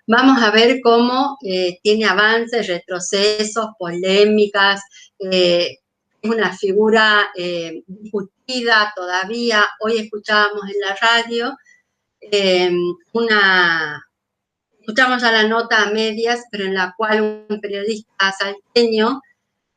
vamos a ver cómo tiene avances, retrocesos, polémicas, es una figura discutida todavía. Hoy escuchábamos en la radio escuchamos ya la nota a medias, pero en la cual un periodista salteño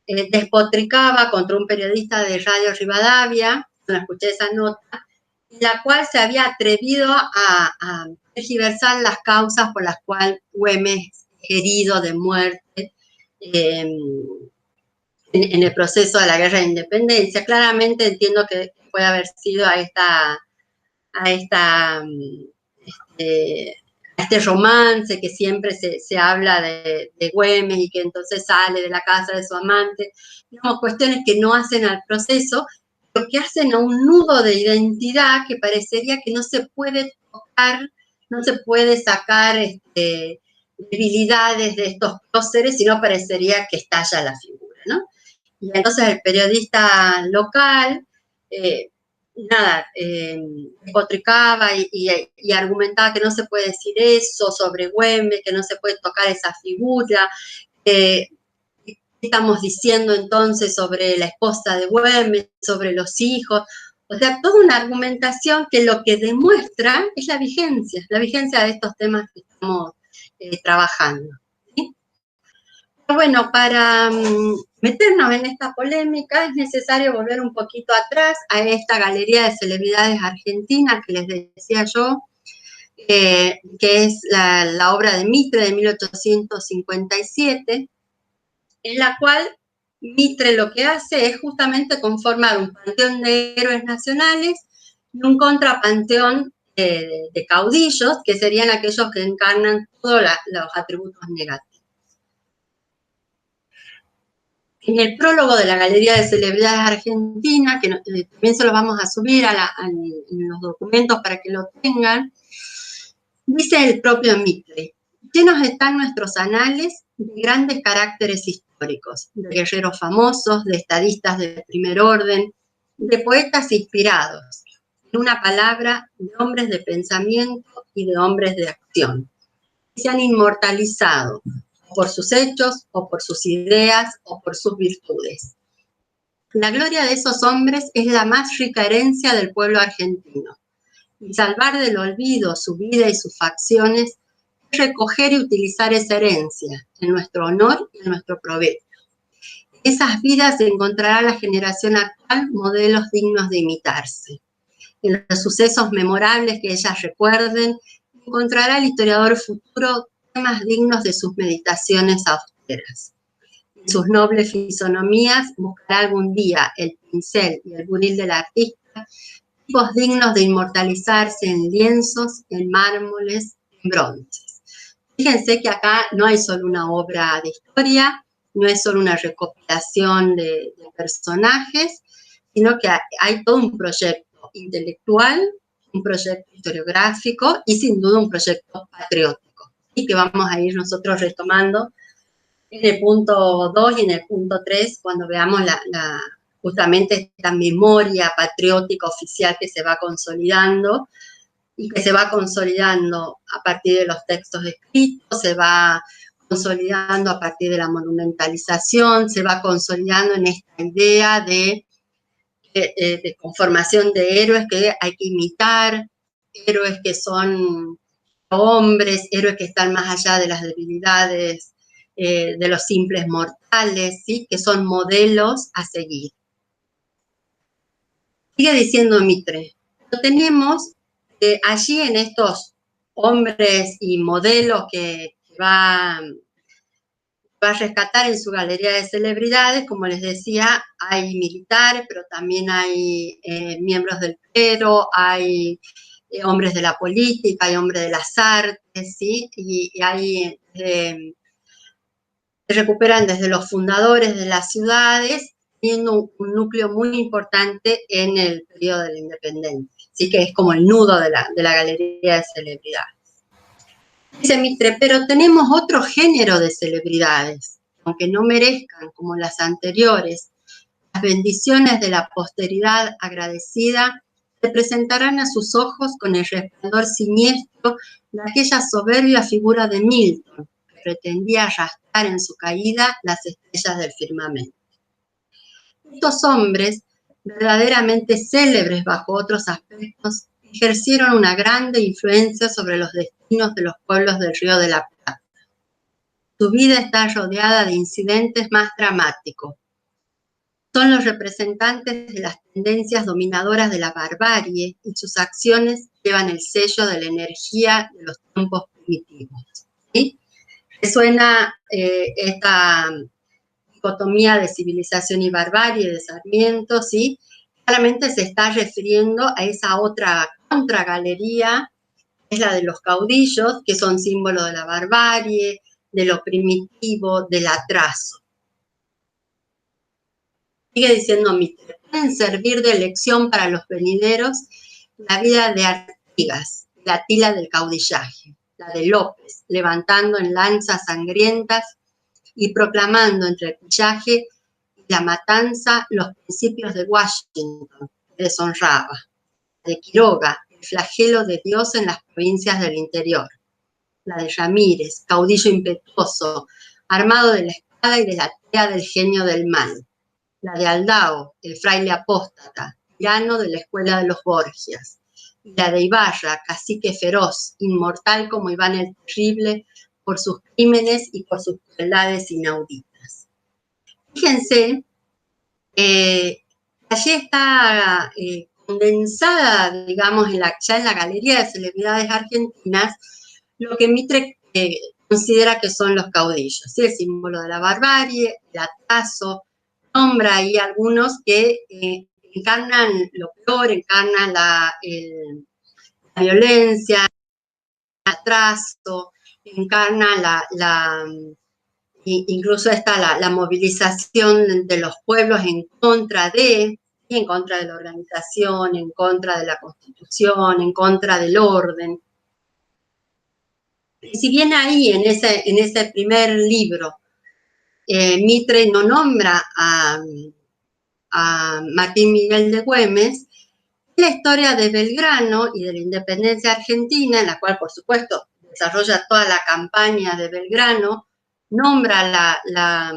despotricaba contra un periodista de Radio Rivadavia. No escuché esa nota, en la cual se había atrevido a tergiversar las causas por las cuales Güemes es herido de muerte en el proceso de la guerra de independencia. Claramente entiendo que puede haber sido a este romance que siempre se habla de Güemes y que entonces sale de la casa de su amante, digamos, cuestiones que no hacen al proceso, pero que hacen a un nudo de identidad que parecería que no se puede tocar, no se puede sacar debilidades de estos próceres, sino parecería que estalla la figura, ¿no? Y entonces el periodista local, despotricaba y argumentaba que no se puede decir eso sobre Güemes, que no se puede tocar esa figura, ¿qué estamos diciendo entonces sobre la esposa de Güemes, sobre los hijos? O sea, toda una argumentación que lo que demuestra es la vigencia de estos temas que estamos trabajando. ¿Sí? Bueno, para meternos en esta polémica es necesario volver un poquito atrás a esta galería de celebridades argentinas que les decía yo, que es la obra de Mitre de 1857, en la cual Mitre lo que hace es justamente conformar un panteón de héroes nacionales y un contrapanteón de caudillos, que serían aquellos que encarnan todos los atributos negativos. En el prólogo de la Galería de Celebridades Argentinas, que también se los vamos a subir en los documentos para que lo tengan, dice el propio Mitre: llenos están nuestros anales de grandes caracteres históricos, de guerreros famosos, de estadistas de primer orden, de poetas inspirados, en una palabra, de hombres de pensamiento y de hombres de acción, que se han inmortalizado por sus hechos, o por sus ideas, o por sus virtudes. La gloria de esos hombres es la más rica herencia del pueblo argentino. Y salvar del olvido su vida y sus facciones es recoger y utilizar esa herencia en nuestro honor y en nuestro provecho. En esas vidas encontrará la generación actual modelos dignos de imitarse. En los sucesos memorables que ellas recuerden, encontrará el historiador futuro temas dignos de sus meditaciones austeras. En sus nobles fisonomías buscará algún día el pincel y el buril del artista, tipos dignos de inmortalizarse en lienzos, en mármoles, en bronces. Fíjense que acá no hay solo una obra de historia, no es solo una recopilación de personajes, sino que hay todo un proyecto intelectual, un proyecto historiográfico y sin duda un proyecto patriótico, y que vamos a ir nosotros retomando en el punto 2 y en el punto 3 cuando veamos justamente esta memoria patriótica oficial que se va consolidando y que se va consolidando a partir de los textos escritos, se va consolidando a partir de la monumentalización, se va consolidando en esta idea de conformación de héroes que hay que imitar, héroes que son hombres, héroes que están más allá de las debilidades de los simples mortales, ¿sí? Que son modelos a seguir. Sigue diciendo Mitre, lo tenemos allí en estos hombres y modelos que va a rescatar en su galería de celebridades. Como les decía, hay militares, pero también hay miembros del clero, hay hombres de la política, hay hombres de las artes, ¿sí? Y hay, se recuperan desde los fundadores de las ciudades, teniendo un núcleo muy importante en el periodo de la independencia, ¿sí? Que es como el nudo de la galería de celebridades. Dice Mitre, pero tenemos otro género de celebridades, aunque no merezcan, como las anteriores, las bendiciones de la posteridad agradecida, se presentarán a sus ojos con el resplandor siniestro de aquella soberbia figura de Milton, que pretendía arrastrar en su caída las estrellas del firmamento. Estos hombres, verdaderamente célebres bajo otros aspectos, ejercieron una grande influencia sobre los destinos de los pueblos del Río de la Plata. Su vida está rodeada de incidentes más dramáticos. son los representantes de las tendencias dominadoras de la barbarie y sus acciones llevan el sello de la energía de los tiempos primitivos. ¿Sí? Resuena esta dicotomía de civilización y barbarie de Sarmiento, ¿sí? Claramente se está refiriendo a esa otra contragalería, es la de los caudillos, que son símbolo de la barbarie, de lo primitivo, del atraso. Sigue diciendo Mitre, pueden servir de lección para los venideros la vida de Artigas, la tila del caudillaje, la de López, levantando en lanzas sangrientas y proclamando entre el pillaje y la matanza los principios de Washington, que deshonraba, de Quiroga, el flagelo de Dios en las provincias del interior, la de Ramírez, caudillo impetuoso, armado de la espada y de la tea del genio del mal, la de Aldao, el fraile apóstata, tirano de la escuela de los Borgias, y la de Ibarra, cacique feroz, inmortal como Iván el Terrible, por sus crímenes y por sus crueldades inauditas. Fíjense, allí está condensada, digamos, ya en la galería de celebridades argentinas, lo que Mitre considera que son los caudillos, ¿sí? El símbolo de la barbarie, el atraso, nombra ahí algunos que encarnan lo peor, encarnan la violencia, el atraso, encarna incluso está la movilización de los pueblos en contra de la organización, en contra de la Constitución, en contra del orden. Y si bien ahí, en ese primer libro, Mitre no nombra a Martín Miguel de Güemes, la historia de Belgrano y de la independencia argentina, en la cual, por supuesto, desarrolla toda la campaña de Belgrano, nombra la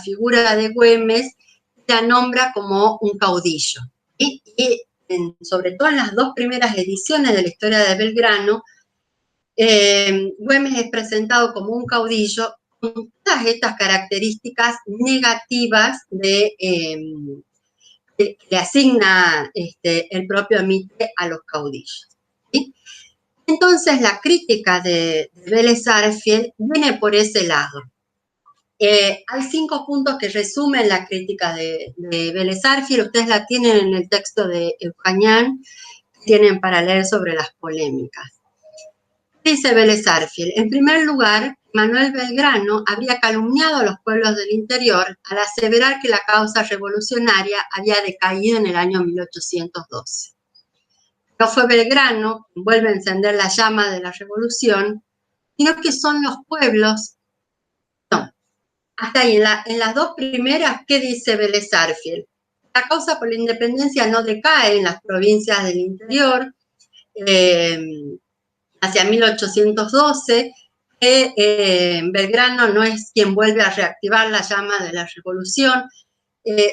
figura de Güemes, la nombra como un caudillo. Y sobre todo en las dos primeras ediciones de la historia de Belgrano, Güemes es presentado como un caudillo con todas estas características negativas que le asigna el propio Mitre a los caudillos. ¿Sí? Entonces, la crítica de Vélez Sarsfield viene por ese lado. Hay 5 puntos que resumen la crítica de Vélez Sarsfield, ustedes la tienen en el texto de Eugenian, tienen para leer sobre las polémicas. Dice Vélez Sarsfield, en primer lugar, Manuel Belgrano habría calumniado a los pueblos del interior al aseverar que la causa revolucionaria había decaído en el año 1812. No fue Belgrano quien vuelve a encender la llama de la revolución, sino que son los pueblos. No, hasta ahí, en las dos primeras, ¿qué dice Vélez Sarsfield? La causa por la independencia no decae en las provincias del interior, hacia 1812, Belgrano no es quien vuelve a reactivar la llama de la revolución.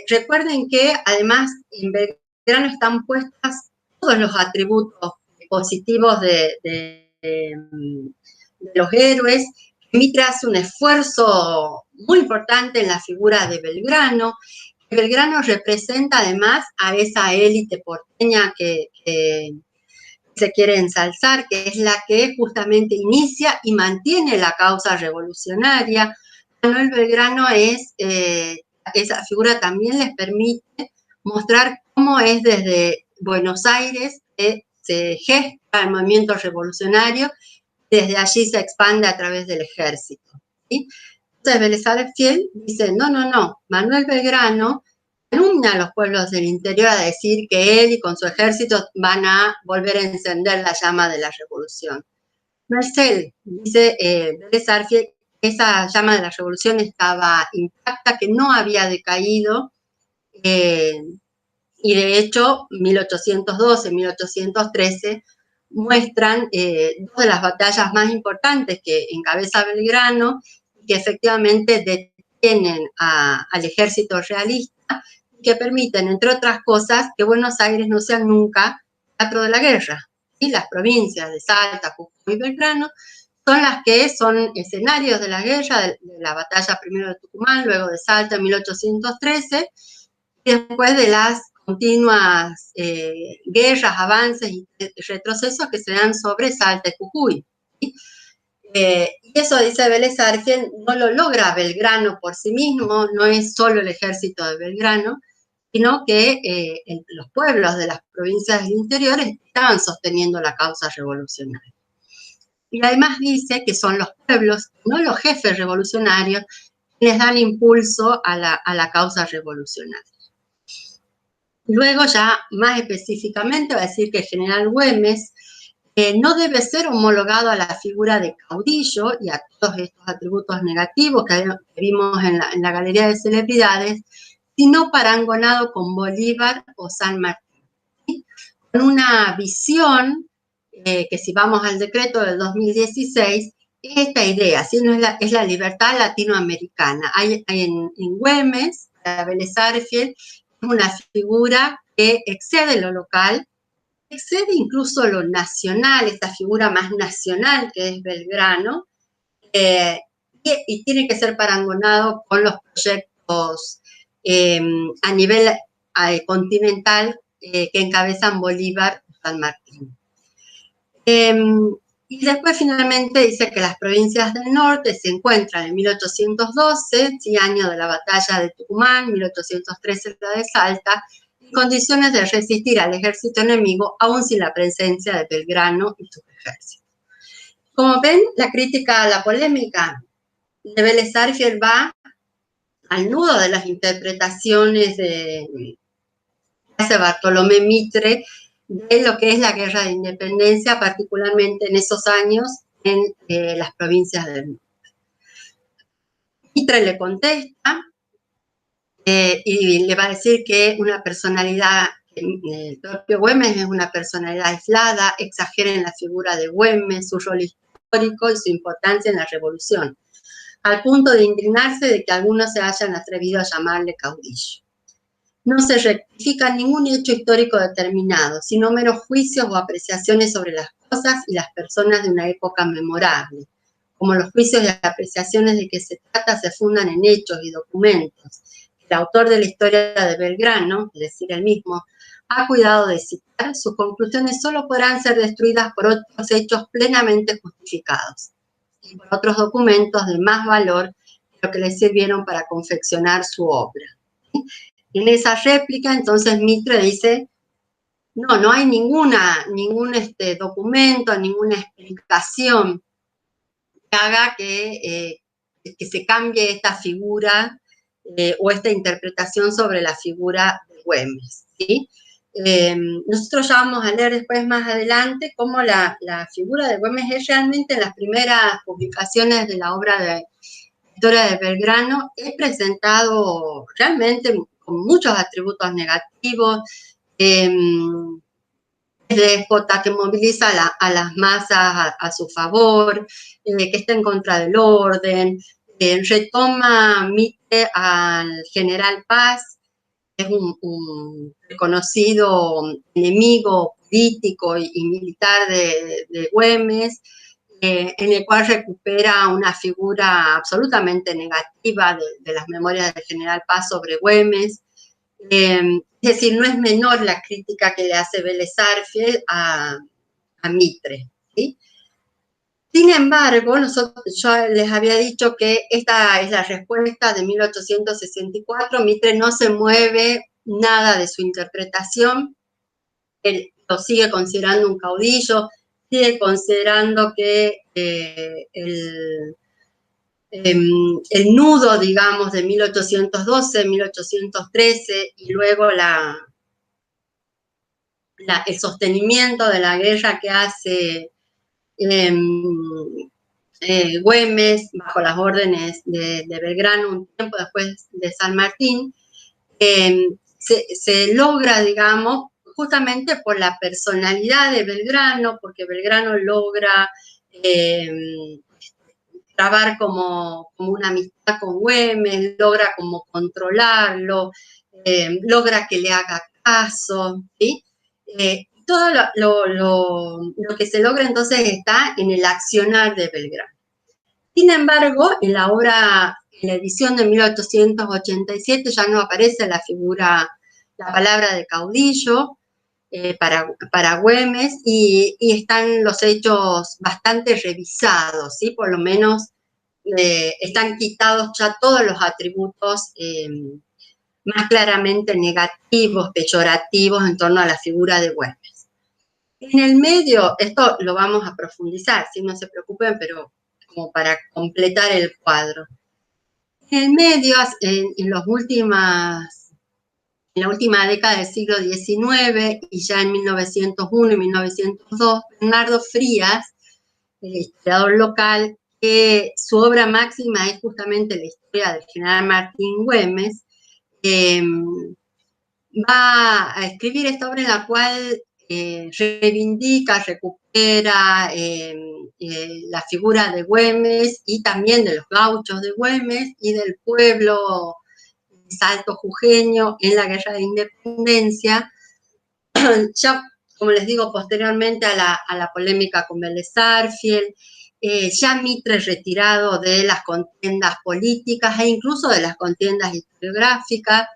Recuerden que además en Belgrano están puestas todos los atributos positivos de los héroes. Mitre hace un esfuerzo muy importante en la figura de Belgrano. Belgrano representa además a esa élite porteña que se quiere ensalzar, que es la que justamente inicia y mantiene la causa revolucionaria. Manuel Belgrano esa figura también les permite mostrar cómo es desde Buenos Aires que se gesta el movimiento revolucionario, desde allí se expande a través del ejército. ¿Sí? Entonces Vélez Sarsfield dice, no, Manuel Belgrano calumnia a los pueblos del interior a decir que él y con su ejército van a volver a encender la llama de la revolución. Marcel, dice Vélez Sarsfield, esa llama de la revolución estaba intacta, que no había decaído, y de hecho 1812, 1813 muestran dos de las batallas más importantes que encabeza Belgrano, que efectivamente detienen al ejército realista, que permiten, entre otras cosas, que Buenos Aires no sea nunca teatro de la guerra. ¿Sí? Las provincias de Salta, Jujuy y Belgrano son las que son escenarios de la guerra, de la batalla primero de Tucumán, luego de Salta en 1813, y después de las continuas guerras, avances y retrocesos que se dan sobre Salta y Jujuy. ¿Sí? Y eso, dice Vélez Arfiel, no lo logra Belgrano por sí mismo, no es solo el ejército de Belgrano, sino que los pueblos de las provincias del interior estaban sosteniendo la causa revolucionaria. Y además dice que son los pueblos, no los jefes revolucionarios, quienes dan impulso a la causa revolucionaria. Luego ya más específicamente va a decir que el general Güemes no debe ser homologado a la figura de caudillo y a todos estos atributos negativos que vimos en la galería de celebridades, sino parangonado con Bolívar o San Martín, ¿sí? Con una visión que si vamos al decreto del 2016, es esta idea, ¿sí? No es la libertad latinoamericana. Hay en Güemes, para Vélez Arfiel, es una figura que excede lo local, excede incluso lo nacional, esta figura más nacional que es Belgrano, y tiene que ser parangonado con los proyectos a nivel continental que encabezan Bolívar y San Martín. Y después finalmente dice que las provincias del norte se encuentran en 1812, sí, año de la batalla de Tucumán, 1813 la de Salta, en condiciones de resistir al ejército enemigo, aún sin la presencia de Belgrano y sus ejércitos. Como ven, la crítica a la polémica de Vélez Arfiel va al nudo de las interpretaciones que hace Bartolomé Mitre de lo que es la guerra de independencia, particularmente en esos años en las provincias del norte. Mitre le contesta y le va a decir que una personalidad, el propio Güemes es una personalidad aislada, exagera en la figura de Güemes, su rol histórico y su importancia en la revolución, al punto de indignarse de que algunos se hayan atrevido a llamarle caudillo. No se rectifica ningún hecho histórico determinado, sino meros juicios o apreciaciones sobre las cosas y las personas de una época memorable. Como los juicios y apreciaciones de que se trata se fundan en hechos y documentos. El autor de la historia de Belgrano, es decir, él mismo, ha cuidado de citar, sus conclusiones solo podrán ser destruidas por otros hechos plenamente justificados y por otros documentos de más valor que lo que le sirvieron para confeccionar su obra. En esa réplica, entonces Mitre dice, no hay ningún documento, ninguna explicación que haga que se cambie esta figura o esta interpretación sobre la figura de Güemes, ¿sí? Nosotros ya vamos a leer después más adelante cómo la figura de Güemes es realmente en las primeras publicaciones de la obra de historia de Belgrano, es presentado realmente con muchos atributos negativos, es déspota, que moviliza a las masas a su favor, que está en contra del orden, retoma Mitre al general Paz, que es un reconocido enemigo político y militar de Güemes, en el cual recupera una figura absolutamente negativa de las memorias del general Paz sobre Güemes. Es decir, no es menor la crítica que le hace Vélez Arfiel a Mitre, ¿sí? Sin embargo, yo les había dicho que esta es la respuesta de 1864, Mitre no se mueve nada de su interpretación, él lo sigue considerando un caudillo, sigue considerando que el nudo, digamos, de 1812, 1813 y luego el sostenimiento de la guerra que hace Güemes bajo las órdenes de Belgrano un tiempo después de San Martín, se logra, digamos, justamente por la personalidad de Belgrano, porque Belgrano logra trabar como una amistad con Güemes, logra como controlarlo, logra que le haga caso, ¿sí? Todo lo que se logra entonces está en el accionar de Belgrano. Sin embargo, en la obra la edición de 1887 ya no aparece la palabra de caudillo para Güemes y están los hechos bastante revisados, ¿sí? Por lo menos están quitados ya todos los atributos más claramente negativos, peyorativos en torno a la figura de Güemes. En el medio, esto lo vamos a profundizar, si no se preocupen, pero como para completar el cuadro. En el medio, en la última década del siglo XIX y ya en 1901 y 1902, Bernardo Frías, el historiador local, que su obra máxima es justamente la historia del general Martín Güemes, va a escribir esta obra en la cual reivindica, recupera la figura de Güemes y también de los gauchos de Güemes y del pueblo salto jujeño en la Guerra de Independencia. Ya, como les digo, posteriormente a la polémica con Vélez Sarsfield, ya Mitre retirado de las contiendas políticas e incluso de las contiendas historiográficas,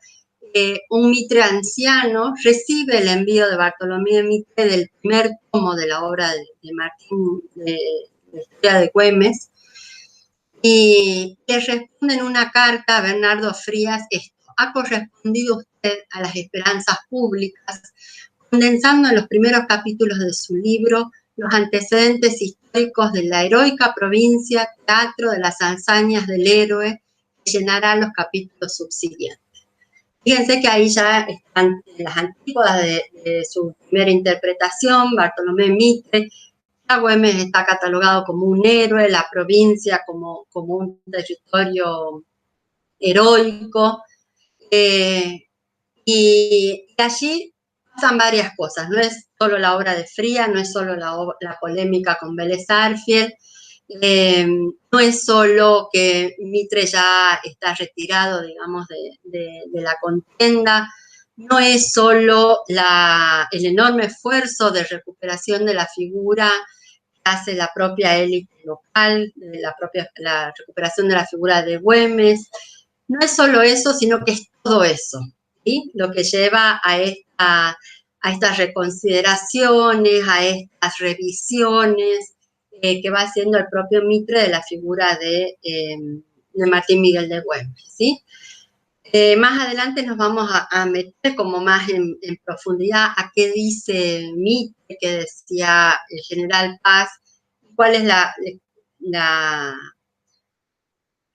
un Mitre anciano recibe el envío de Bartolomé de Mitre del primer tomo de la obra de Martín, de la historia de Güemes, y le responde en una carta a Bernardo Frías esto: ha correspondido usted a las esperanzas públicas, condensando en los primeros capítulos de su libro los antecedentes históricos de la heroica provincia, teatro de las hazañas del héroe, que llenará los capítulos subsiguientes. Fíjense que ahí ya están las antípodas de su primera interpretación, Bartolomé Mitre. Güemes está catalogado como un héroe, la provincia como un territorio heroico, y allí pasan varias cosas. No es solo la obra de Frías, no es solo la polémica con Vélez Sarsfield, no es solo que Mitre ya está retirado, digamos, de la contienda, no es solo el enorme esfuerzo de recuperación de la figura que hace la propia élite local, la recuperación de la figura de Güemes, no es solo eso, sino que es todo eso, ¿sí? Lo que lleva a estas reconsideraciones, a estas revisiones que va haciendo el propio Mitre de la figura de Martín Miguel de Güemes, ¿sí? Más adelante nos vamos a meter como más en profundidad a qué dice Mitre, qué decía el general Paz, cuál es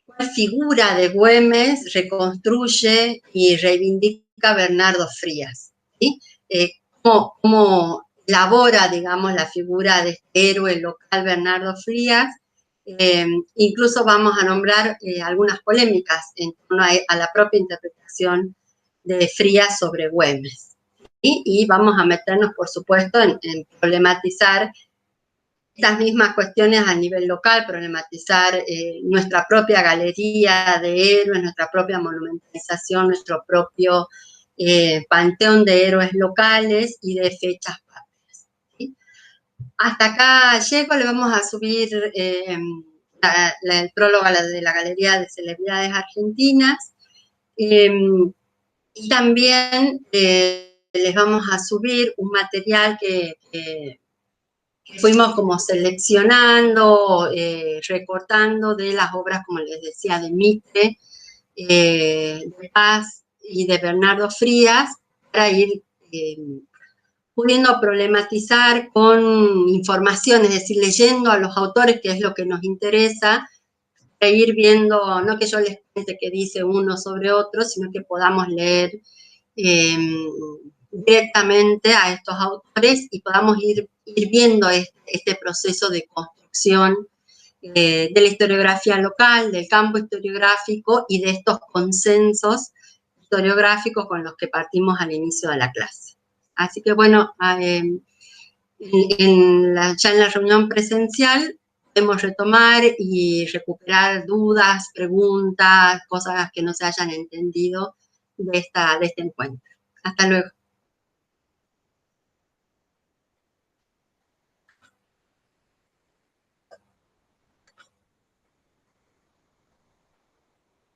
cuál figura de Güemes reconstruye y reivindica Bernardo Frías, ¿sí? Cómo elabora, digamos, la figura de este héroe local Bernardo Frías. Incluso vamos a nombrar algunas polémicas en torno a la propia interpretación de Frías sobre Güemes. Y vamos a meternos, por supuesto, en problematizar estas mismas cuestiones a nivel local, problematizar nuestra propia galería de héroes, nuestra propia monumentalización, nuestro propio panteón de héroes locales y de fechas patrias, ¿sí? Hasta acá llego, le vamos a subir el prólogo de la Galería de Celebridades Argentinas, y también les vamos a subir un material que fuimos como seleccionando, recortando de las obras, como les decía, de Mitre, de Paz y de Bernardo Frías, para ir pudiendo problematizar con información, es decir, leyendo a los autores, que es lo que nos interesa, para ir viendo, no que yo les cuente qué dice uno sobre otro, sino que podamos leer directamente a estos autores y podamos ir viendo este proceso de construcción de la historiografía local, del campo historiográfico y de estos consensos historiográficos con los que partimos al inicio de la clase. Así que bueno, ya en la reunión presencial podemos retomar y recuperar dudas, preguntas, cosas que no se hayan entendido de este encuentro. Hasta luego.